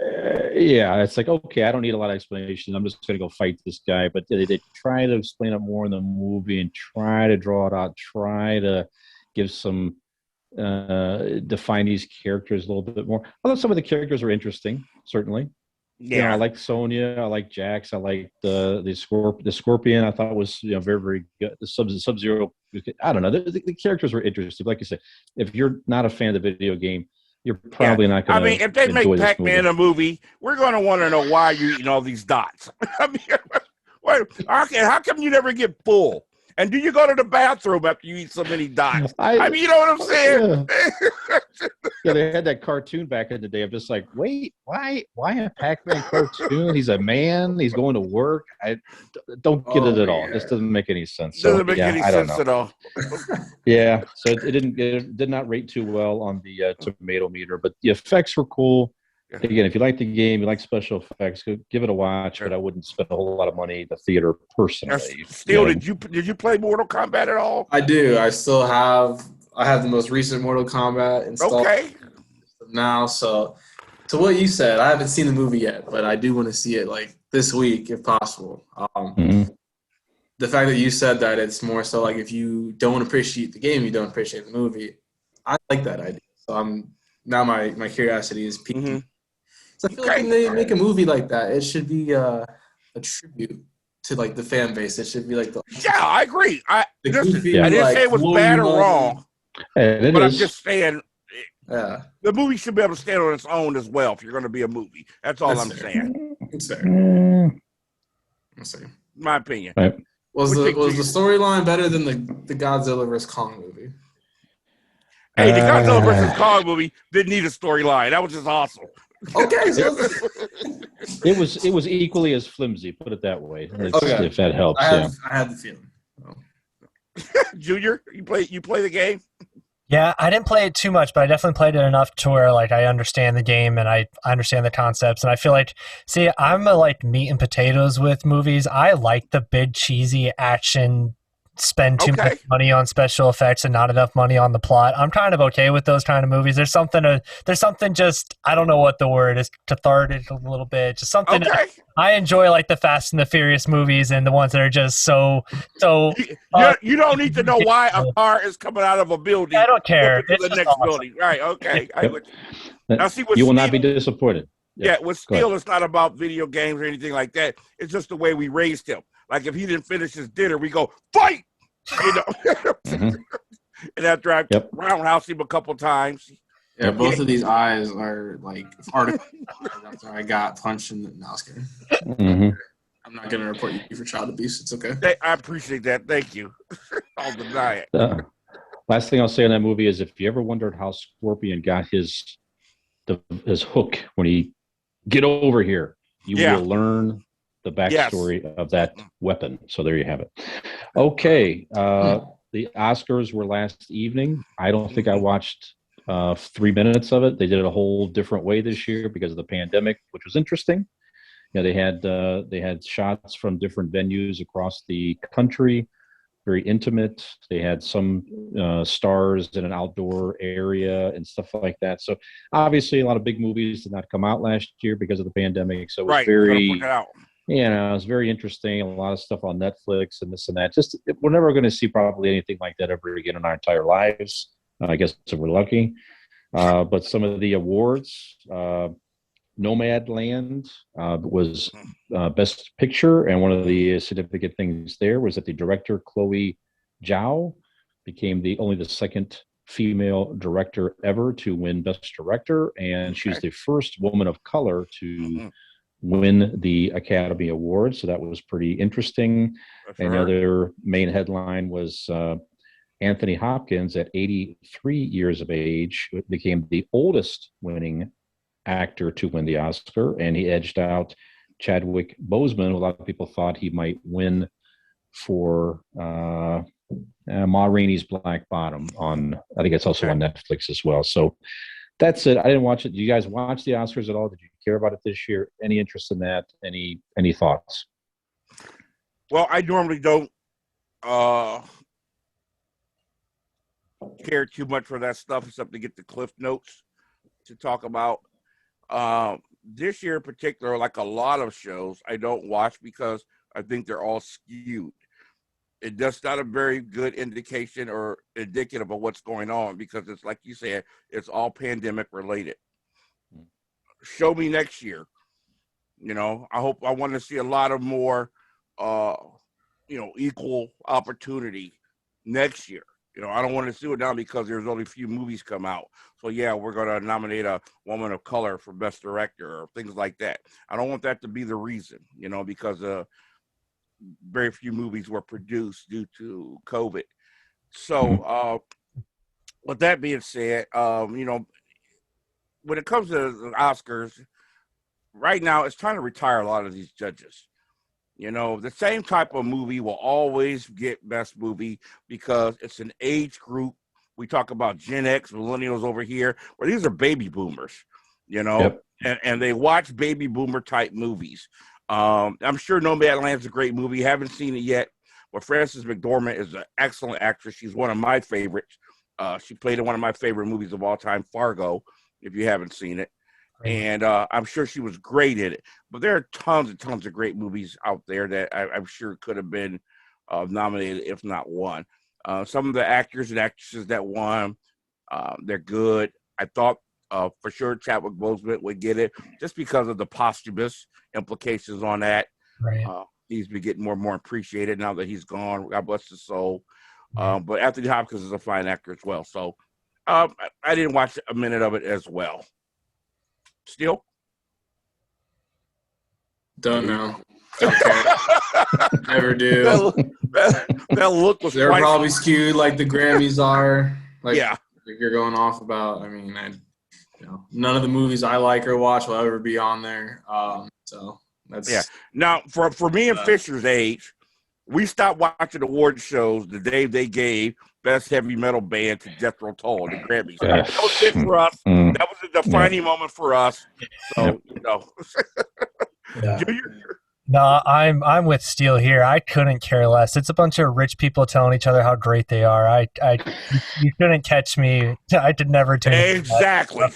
Yeah, it's like, okay, I don't need a lot of explanation. I'm just going to go fight this guy. But they try to explain it more in the movie and try to draw it out, try to give some, define these characters a little bit more. Although some of the characters are interesting, certainly. You know, I like Sonya. I like Jax. I like the Scorpion. I thought was very very good. The Sub-Zero. I don't know. The characters were interesting. Like you said, if you're not a fan of the video game, you're probably not going to. I mean, if they make Pac-Man a movie, we're going to want to know why you're eating all these dots. I mean, how come you never get full? And do you go to the bathroom after you eat so many dots? I mean, you know what I'm saying? Yeah, they had that cartoon back in the day. I'm just like, wait, why a Pac-Man cartoon? He's a man. He's going to work. I don't get it at all. This doesn't make any sense. Doesn't make any sense at all. Yeah, so it did not rate too well on the tomato meter, but the effects were cool. Again, if you like the game, you like special effects, give it a watch. But I wouldn't spend a whole lot of money at the theater personally. Steele, did you play Mortal Kombat at all? I do. I still have. I have the most recent Mortal Kombat installed now. So, to what you said, I haven't seen the movie yet, but I do want to see it like this week if possible. The fact that you said that it's more so like if you don't appreciate the game, you don't appreciate the movie. I like that idea. So now my curiosity is peaking. So I feel like when they make a movie like that, it should be a tribute to like the fan base. It should be like I agree. I didn't say it was bad or wrong, but I'm just saying the movie should be able to stand on its own as well if you're going to be a movie. That's all I'm saying. It's fair. Let's see. My opinion. Right. Was the storyline better than the Godzilla vs. Kong movie? Hey, the Godzilla vs. Kong movie didn't need a storyline. That was just awesome. Okay, so it was equally as flimsy. Put it that way. If that helps. I had the feeling. Junior, you play the game? Yeah, I didn't play it too much, but I definitely played it enough to where like I understand the game and I understand the concepts. And I feel like, see, I'm a like meat and potatoes with movies. I like the big cheesy action. Spend too much money on special effects and not enough money on the plot. I'm kind of okay with those kind of movies. There's something just, I don't know what the word is, cathartic a little bit. Just something I enjoy, like the Fast and the Furious movies and the ones that are just so. You don't need to know why a car is coming out of a building. I don't care. To the next building, right? Okay. Now see what you will not be disappointed. Yeah, with Steele, it's not about video games or anything like that. It's just the way we raised him. Like if he didn't finish his dinner, we go fight, And after I roundhouse him a couple times. Yeah, both of these eyes are like articles. After I got punched in the. No, I was kidding. I'm not gonna report you for child abuse. It's okay. I appreciate that. Thank you. I'll deny it. Last thing I'll say on that movie is if you ever wondered how Scorpion got his hook when he get over here, you will learn the backstory of that weapon. So there you have it. Okay. The Oscars were last evening. I don't think I watched 3 minutes of it. They did it a whole different way this year because of the pandemic, which was interesting. You know, they had shots from different venues across the country, very intimate. They had some stars in an outdoor area and stuff like that. So obviously a lot of big movies did not come out last year because of the pandemic. So it was it was very interesting. A lot of stuff on Netflix and this and that. We're never going to see probably anything like that ever again in our entire lives. I guess if we're lucky. But some of the awards, Nomadland was Best Picture, and one of the significant things there was that the director Chloe Zhao became only the second female director ever to win Best Director, and she's the first woman of color to win the Academy Award. So that was pretty interesting. And the other main headline was Anthony Hopkins, at 83 years of age, became the oldest winning actor to win the Oscar, and he edged out Chadwick Boseman, who a lot of people thought he might win for Ma Rainey's Black Bottom on, I think it's also on Netflix as well. So that's it. I didn't watch it. Did you guys watch the Oscars at all? Did you care about it this year? Any interest in that? Any thoughts? Well, I normally don't care too much for that stuff except to get the cliff notes to talk about. This year in particular, like a lot of shows, I don't watch because I think they're all skewed. It's just not a very good indication or indicative of what's going on because it's like you said, it's all pandemic related. Show me next year I want to see a lot of more, equal opportunity next year. I don't want to see it now because there's only a few movies come out. So yeah, we're going to nominate a woman of color for best director or things like that. I don't want that to be the reason, because very few movies were produced due to COVID. So with that being said, when it comes to the Oscars, right now it's time to retire a lot of these judges. The same type of movie will always get best movie because it's an age group. We talk about Gen X, millennials over here, where these are baby boomers, Yep. and they watch baby boomer type movies. I'm sure Nomadland is a great movie. Haven't seen it yet, but Frances McDormand is an excellent actress. She's one of my favorites. She played in one of my favorite movies of all time, Fargo, if you haven't seen it. And I'm sure she was great in it. But there are tons and tons of great movies out there that I'm sure could have been nominated, if not won. Some of the actors and actresses that won, they're good. I thought for sure Chadwick Boseman would get it just because of the posthumous implications on that. Right. He's been getting more and more appreciated now that he's gone. God bless his soul. But Anthony Hopkins is a fine actor as well. So I didn't watch a minute of it as well. Steele? Don't know. Don't care. Never do. That look was They're probably skewed like the Grammys are. Like, yeah. Like you're going off about. I mean, none of the movies I like or watch will ever be on there. So that's Now for me and Fisher's age, we stopped watching award shows the day they gave Best Heavy Metal Band to Jethro Tull, the Grammys. That was it for us. That was a defining moment for us. So, Junior? No, I'm with Steele here. I couldn't care less. It's a bunch of rich people telling each other how great they are. You couldn't catch me. I did never tune in. Exactly.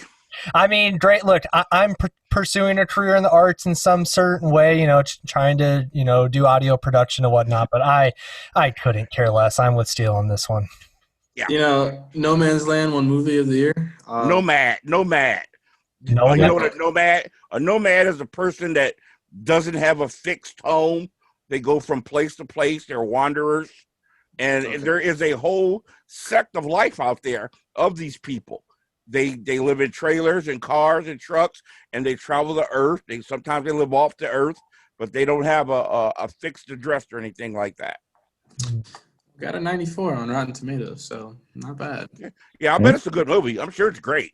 I mean, great. Look, I'm pursuing a career in the arts in some certain way, trying to, do audio production and whatnot, but I couldn't care less. I'm with Steele on this one. Yeah. No Man's Land won movie of the year. Nomad. You know what a nomad? A nomad is a person that doesn't have a fixed home. They go from place to place. They're wanderers. And there is a whole sect of life out there of these people. They live in trailers and cars and trucks, and they travel the earth. Sometimes they live off the earth, but they don't have a fixed address or anything like that. Got a 94 on Rotten Tomatoes, so not bad. Yeah, I bet it's a good movie. I'm sure it's great.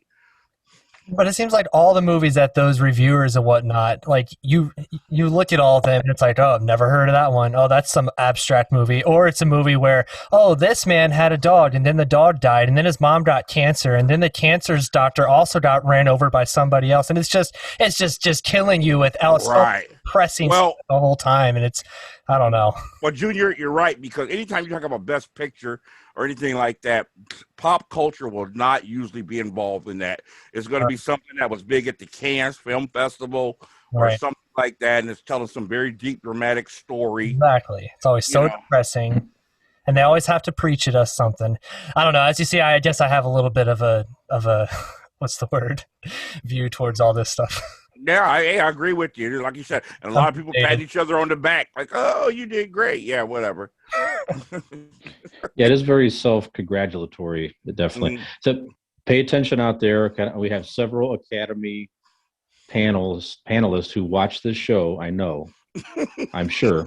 But it seems like all the movies that those reviewers and whatnot, like you look at all of them and it's like, oh, I've never heard of that one. Oh, that's some abstract movie. Or it's a movie where, oh, this man had a dog and then the dog died and then his mom got cancer and then the cancer's doctor also got ran over by somebody else. And it's just killing you with pressing the whole time. And it's, I don't know. Well, Junior, you're right, because anytime you talk about Best Picture or anything like that, pop culture will not usually be involved in that. It's going to be something that was big at the Cannes Film Festival or something like that, and it's telling some very deep, dramatic story. Exactly. It's always so depressing, and they always have to preach at us something. I don't know. As you see, I guess I have a little bit of a what's the word, view towards all this stuff. Yeah, I agree with you. Like you said, and a lot of people pat each other on the back, like, "Oh, you did great." Yeah, whatever. Yeah, it is very self-congratulatory, definitely. So pay attention out there. We have several Academy panelists who watch this show. I know, I'm sure.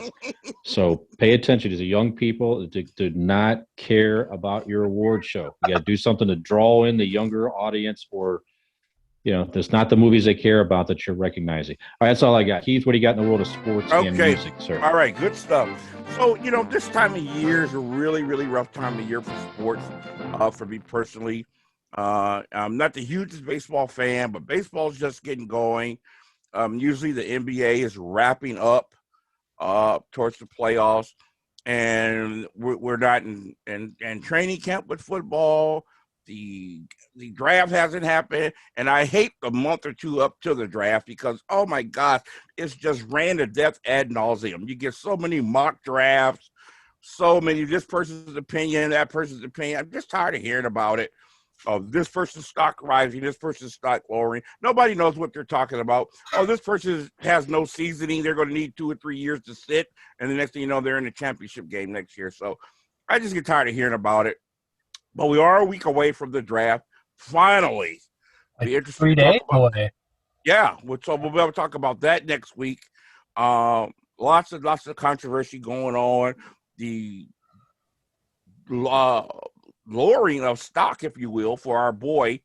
So pay attention to the young people. Do not care about your award show. You got to do something to draw in the younger audience, or there's not the movies they care about that you're recognizing. All right, that's all I got. Keith, what do you got in the world of sports and music, sir? All right, good stuff. So, this time of year is a really, really rough time of year for sports, for me personally. I'm not the hugest baseball fan, but baseball's just getting going. Usually the NBA is wrapping up towards the playoffs, and we're not in training camp with football. The draft hasn't happened, and I hate the month or two up to the draft because, oh my gosh, it's just ran to death ad nauseum. You get so many mock drafts, so many this person's opinion, that person's opinion. I'm just tired of hearing about it. this person's stock rising, this person's stock lowering. Nobody knows what they're talking about. Oh, this person has no seasoning. They're going to need 2 or 3 years to sit. And the next thing you know, they're in the championship game next year. So I just get tired of hearing about it. But we are a week away from the draft. Finally. Be interesting 3 to talk days about. away. Yeah, so we'll be able to talk about that next week. Lots of controversy going on. The lowering of stock, if you will, for our boy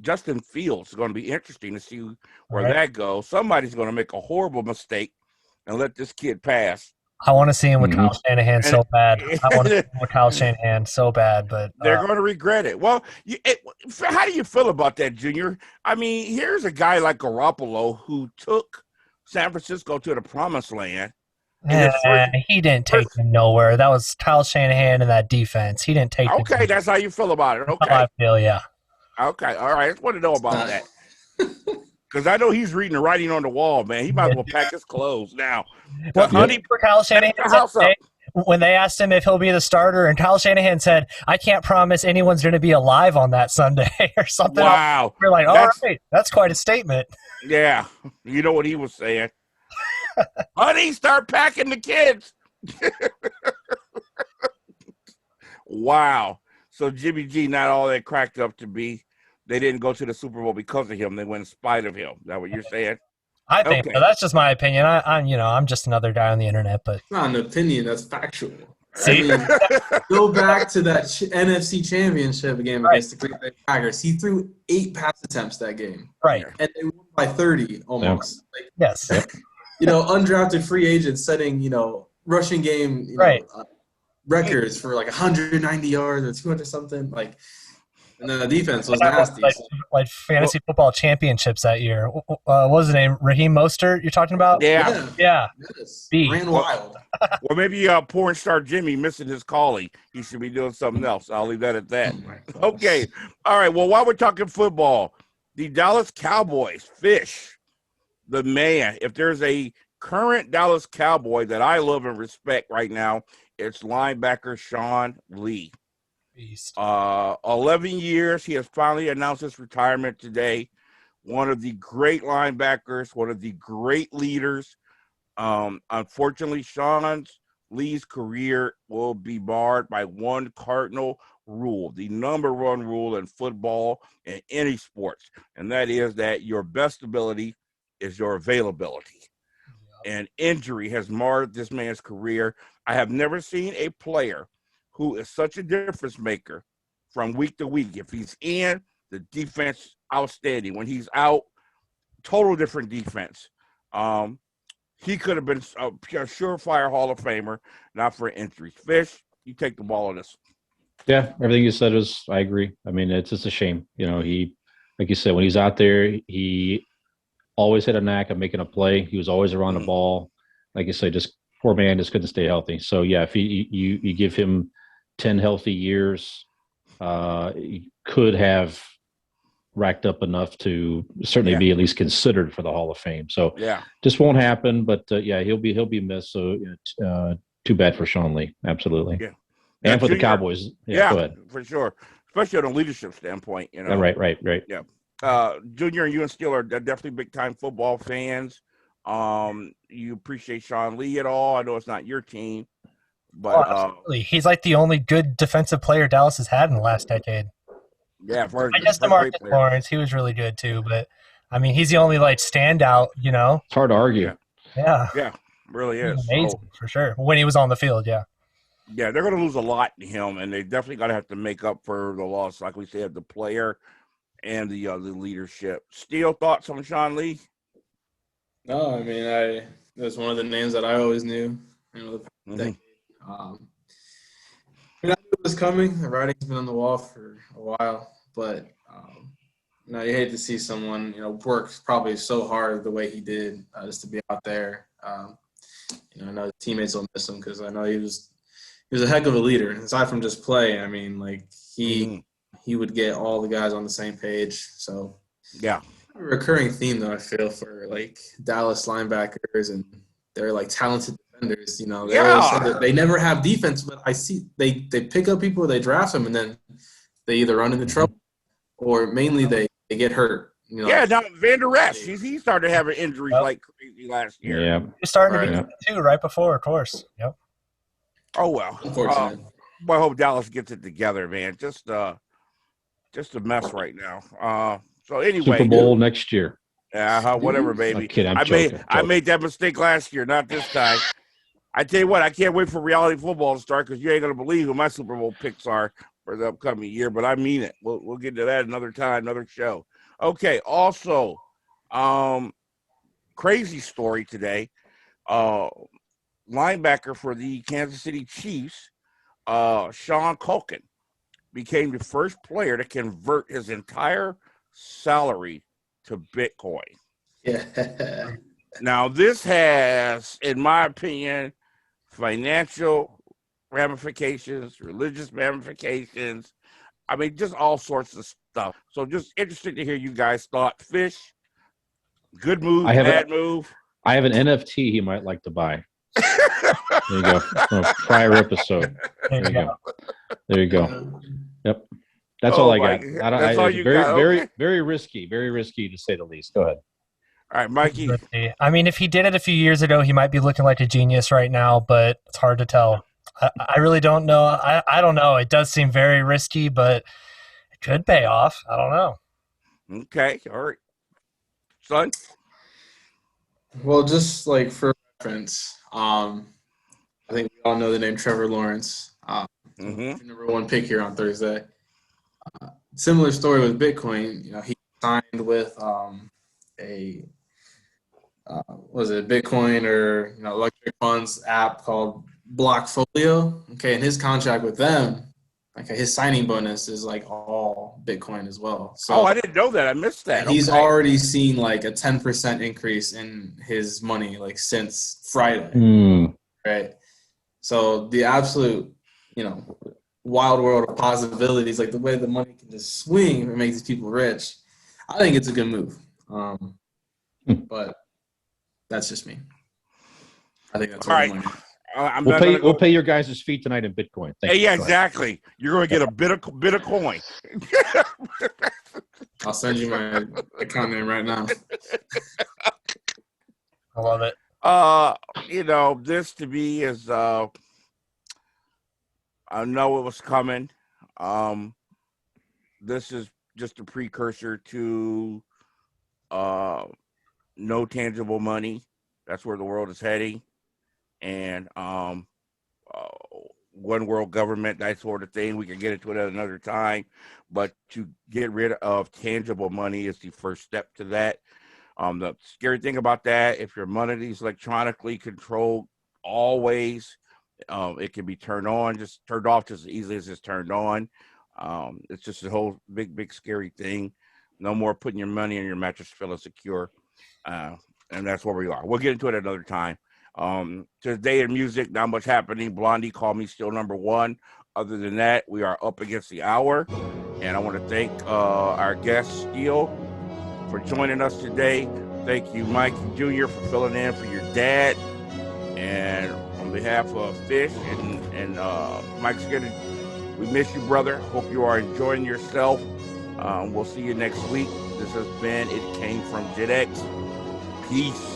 Justin Fields is going to be interesting to see where that goes. Somebody's going to make a horrible mistake and let this kid pass. I want to see him with Kyle Shanahan so bad. I want to see him with Kyle Shanahan so bad, but they're going to regret it. Well, how do you feel about that, Junior? I mean, here's a guy like Garoppolo who took San Francisco to the promised land. He didn't take them nowhere. That was Kyle Shanahan and that defense. He didn't take. Okay, that's how you feel about it. Okay, how I feel, yeah. Okay, all right. I just want to know about that because I know he's reading the writing on the wall, man. He might as well pack his clothes now. Well, for Kyle Shanahan when they asked him if he'll be the starter, and Kyle Shanahan said, "I can't promise anyone's going to be alive on that Sunday" or something. Wow, we're like, all right, that's quite a statement. Yeah, you know what he was saying. Honey, start packing the kids. Wow. So Jimmy G, not all that cracked up to be. They didn't go to the Super Bowl because of him. They went in spite of him. Is that what you're saying? I think so. That's just my opinion. I'm just another guy on the internet, but it's not an opinion. That's factual. See? I mean, go back to that NFC Championship game against the Green Bay Packers. He threw 8 pass attempts that game. Right. And they won by 30 almost. Yeah. Yes. Undrafted free agents setting, rushing game records for like 190 yards or 200 something. And then the defense was nasty. Like fantasy football championships that year. What was his name? Raheem Mostert you're talking about? Yeah. Yes. Ran wild. Well, maybe porn star Jimmy missing his calling. He should be doing something else. I'll leave that at that. Okay. All right. Well, while we're talking football, the Dallas Cowboys, Fish, the man. If there's a current Dallas Cowboy that I love and respect right now, it's linebacker Sean Lee. Beast. 11 years. He has finally announced his retirement today. One of the great linebackers, one of the great leaders. Unfortunately, Sean Lee's career will be barred by one cardinal rule, the number one rule in football and any sports, and that is that your best ability is your availability. And injury has marred this man's career. I have never seen a player who is such a difference maker from week to week. If he's in, the defense outstanding. When he's out, total different defense. He could have been a surefire Hall of Famer, not for injuries. Fish, you take the ball on this. Yeah, everything you said I agree. I mean, it's just a shame. He, like you said, when he's out there, he always had a knack of making a play. He was always around the ball. Like you said, just poor man just couldn't stay healthy. So, yeah, if you give him 10 healthy years, he could have racked up enough to certainly be at least considered for the Hall of Fame. So just won't happen, but he'll be missed. So too bad for Sean Lee. Absolutely. Yeah. And for the Cowboys. Yeah, go ahead. For sure. Especially on a leadership standpoint, Right. Yeah. Junior and you and Steele are definitely big time football fans. You appreciate Sean Lee at all? I know it's not your team, but absolutely. He's like the only good defensive player Dallas has had in the last decade. Yeah, I guess DeMarcus Lawrence, he was really good too, but I mean, he's the only standout. It's hard to argue. Yeah, really is amazing for sure when he was on the field. Yeah, they're going to lose a lot to him, and they definitely got to have to make up for the loss, like we said, the player and the leadership. Steele, thoughts on Sean Lee? No, I mean, that's one of the names that I always knew. I knew it was coming. The writing's been on the wall for a while, but you hate to see someone work probably so hard the way he did just to be out there. I know his teammates will miss him because I know he was a heck of a leader. Aside from just play, I mean, he would get all the guys on the same page. So yeah. A recurring theme that I feel for Dallas linebackers and they're talented defenders. They always say that they never have defense, but I see they pick up people, they draft them, and then they either run into trouble or mainly they get hurt. You know, Yeah, now Van Der Esch, he started having injuries like crazy last year. Yeah. He's starting to Right. be too right before, of course. Yep. Oh well. unfortunate. Well, I hope Dallas gets it together, man. Just a mess right now. So anyway, Super Bowl next year. whatever, baby. I'm kidding. I'm I joking. made that mistake last year, not this time. I tell you what, I can't wait for reality football to start because you ain't gonna believe who my Super Bowl picks are for the upcoming year. But I mean it. We'll get to that another time, another show. Okay. Also, crazy story today. Linebacker for the Kansas City Chiefs, Sean Culkin, became the first player to convert his entire salary to Bitcoin. Yeah. Now, this has, in my opinion, financial ramifications, religious ramifications. I mean, just all sorts of stuff. So just interested to hear you guys' thought. Fish, good move, bad move. I have an NFT he might like to buy. There you go. From a prior episode. There you go. There you go. Yep. That's all I got. That's all you got. Okay. Very risky. Very risky to say the least. Go ahead. All right, Mikey. I mean, if he did it a few years ago, he might be looking like a genius right now, but it's hard to tell. I really don't know. I don't know. It does seem very risky, but it could pay off. I don't know. Okay. All right. Son? Well, just like for reference, I think we all know the name Trevor Lawrence. Number one pick here on Thursday. Similar story with Bitcoin. You know, he signed with Bitcoin or electric funds app called Blockfolio. Okay, and his contract with them, his signing bonus is like all Bitcoin as well. So I didn't know that. I missed that. He's already seen like a 10% increase in his money since Friday. Right. So the absolute, wild world of possibilities, like the way the money can just swing and make these people rich. I think it's a good move. But that's just me. I think that's all right. We'll pay your guys' fee tonight in Bitcoin. Yeah, exactly. You're going to get a bit of coin. I'll send you my account name right now. I love it. This to me is I know it was coming. This is just a precursor to no tangible money. That's where the world is heading. And one world government, that sort of thing. We can get into it at another time. But to get rid of tangible money is the first step to that. The scary thing about that, if your money is electronically controlled always, it can be turned off just as easily as it's turned on. It's just a whole big, scary thing. No more putting your money in your mattress feeling secure. And that's where we are. We'll get into it another time. Today in music, not much happening. Blondie, Call Me Still number one. Other than that, we are up against the hour. And I want to thank our guest, Steele, for joining us today. Thank you, Mike Jr., for filling in for your dad. And on behalf of Fish and Mike Skinner, we miss you, brother. Hope you are enjoying yourself. We'll see you next week. This has been It Came From GenX. Peace.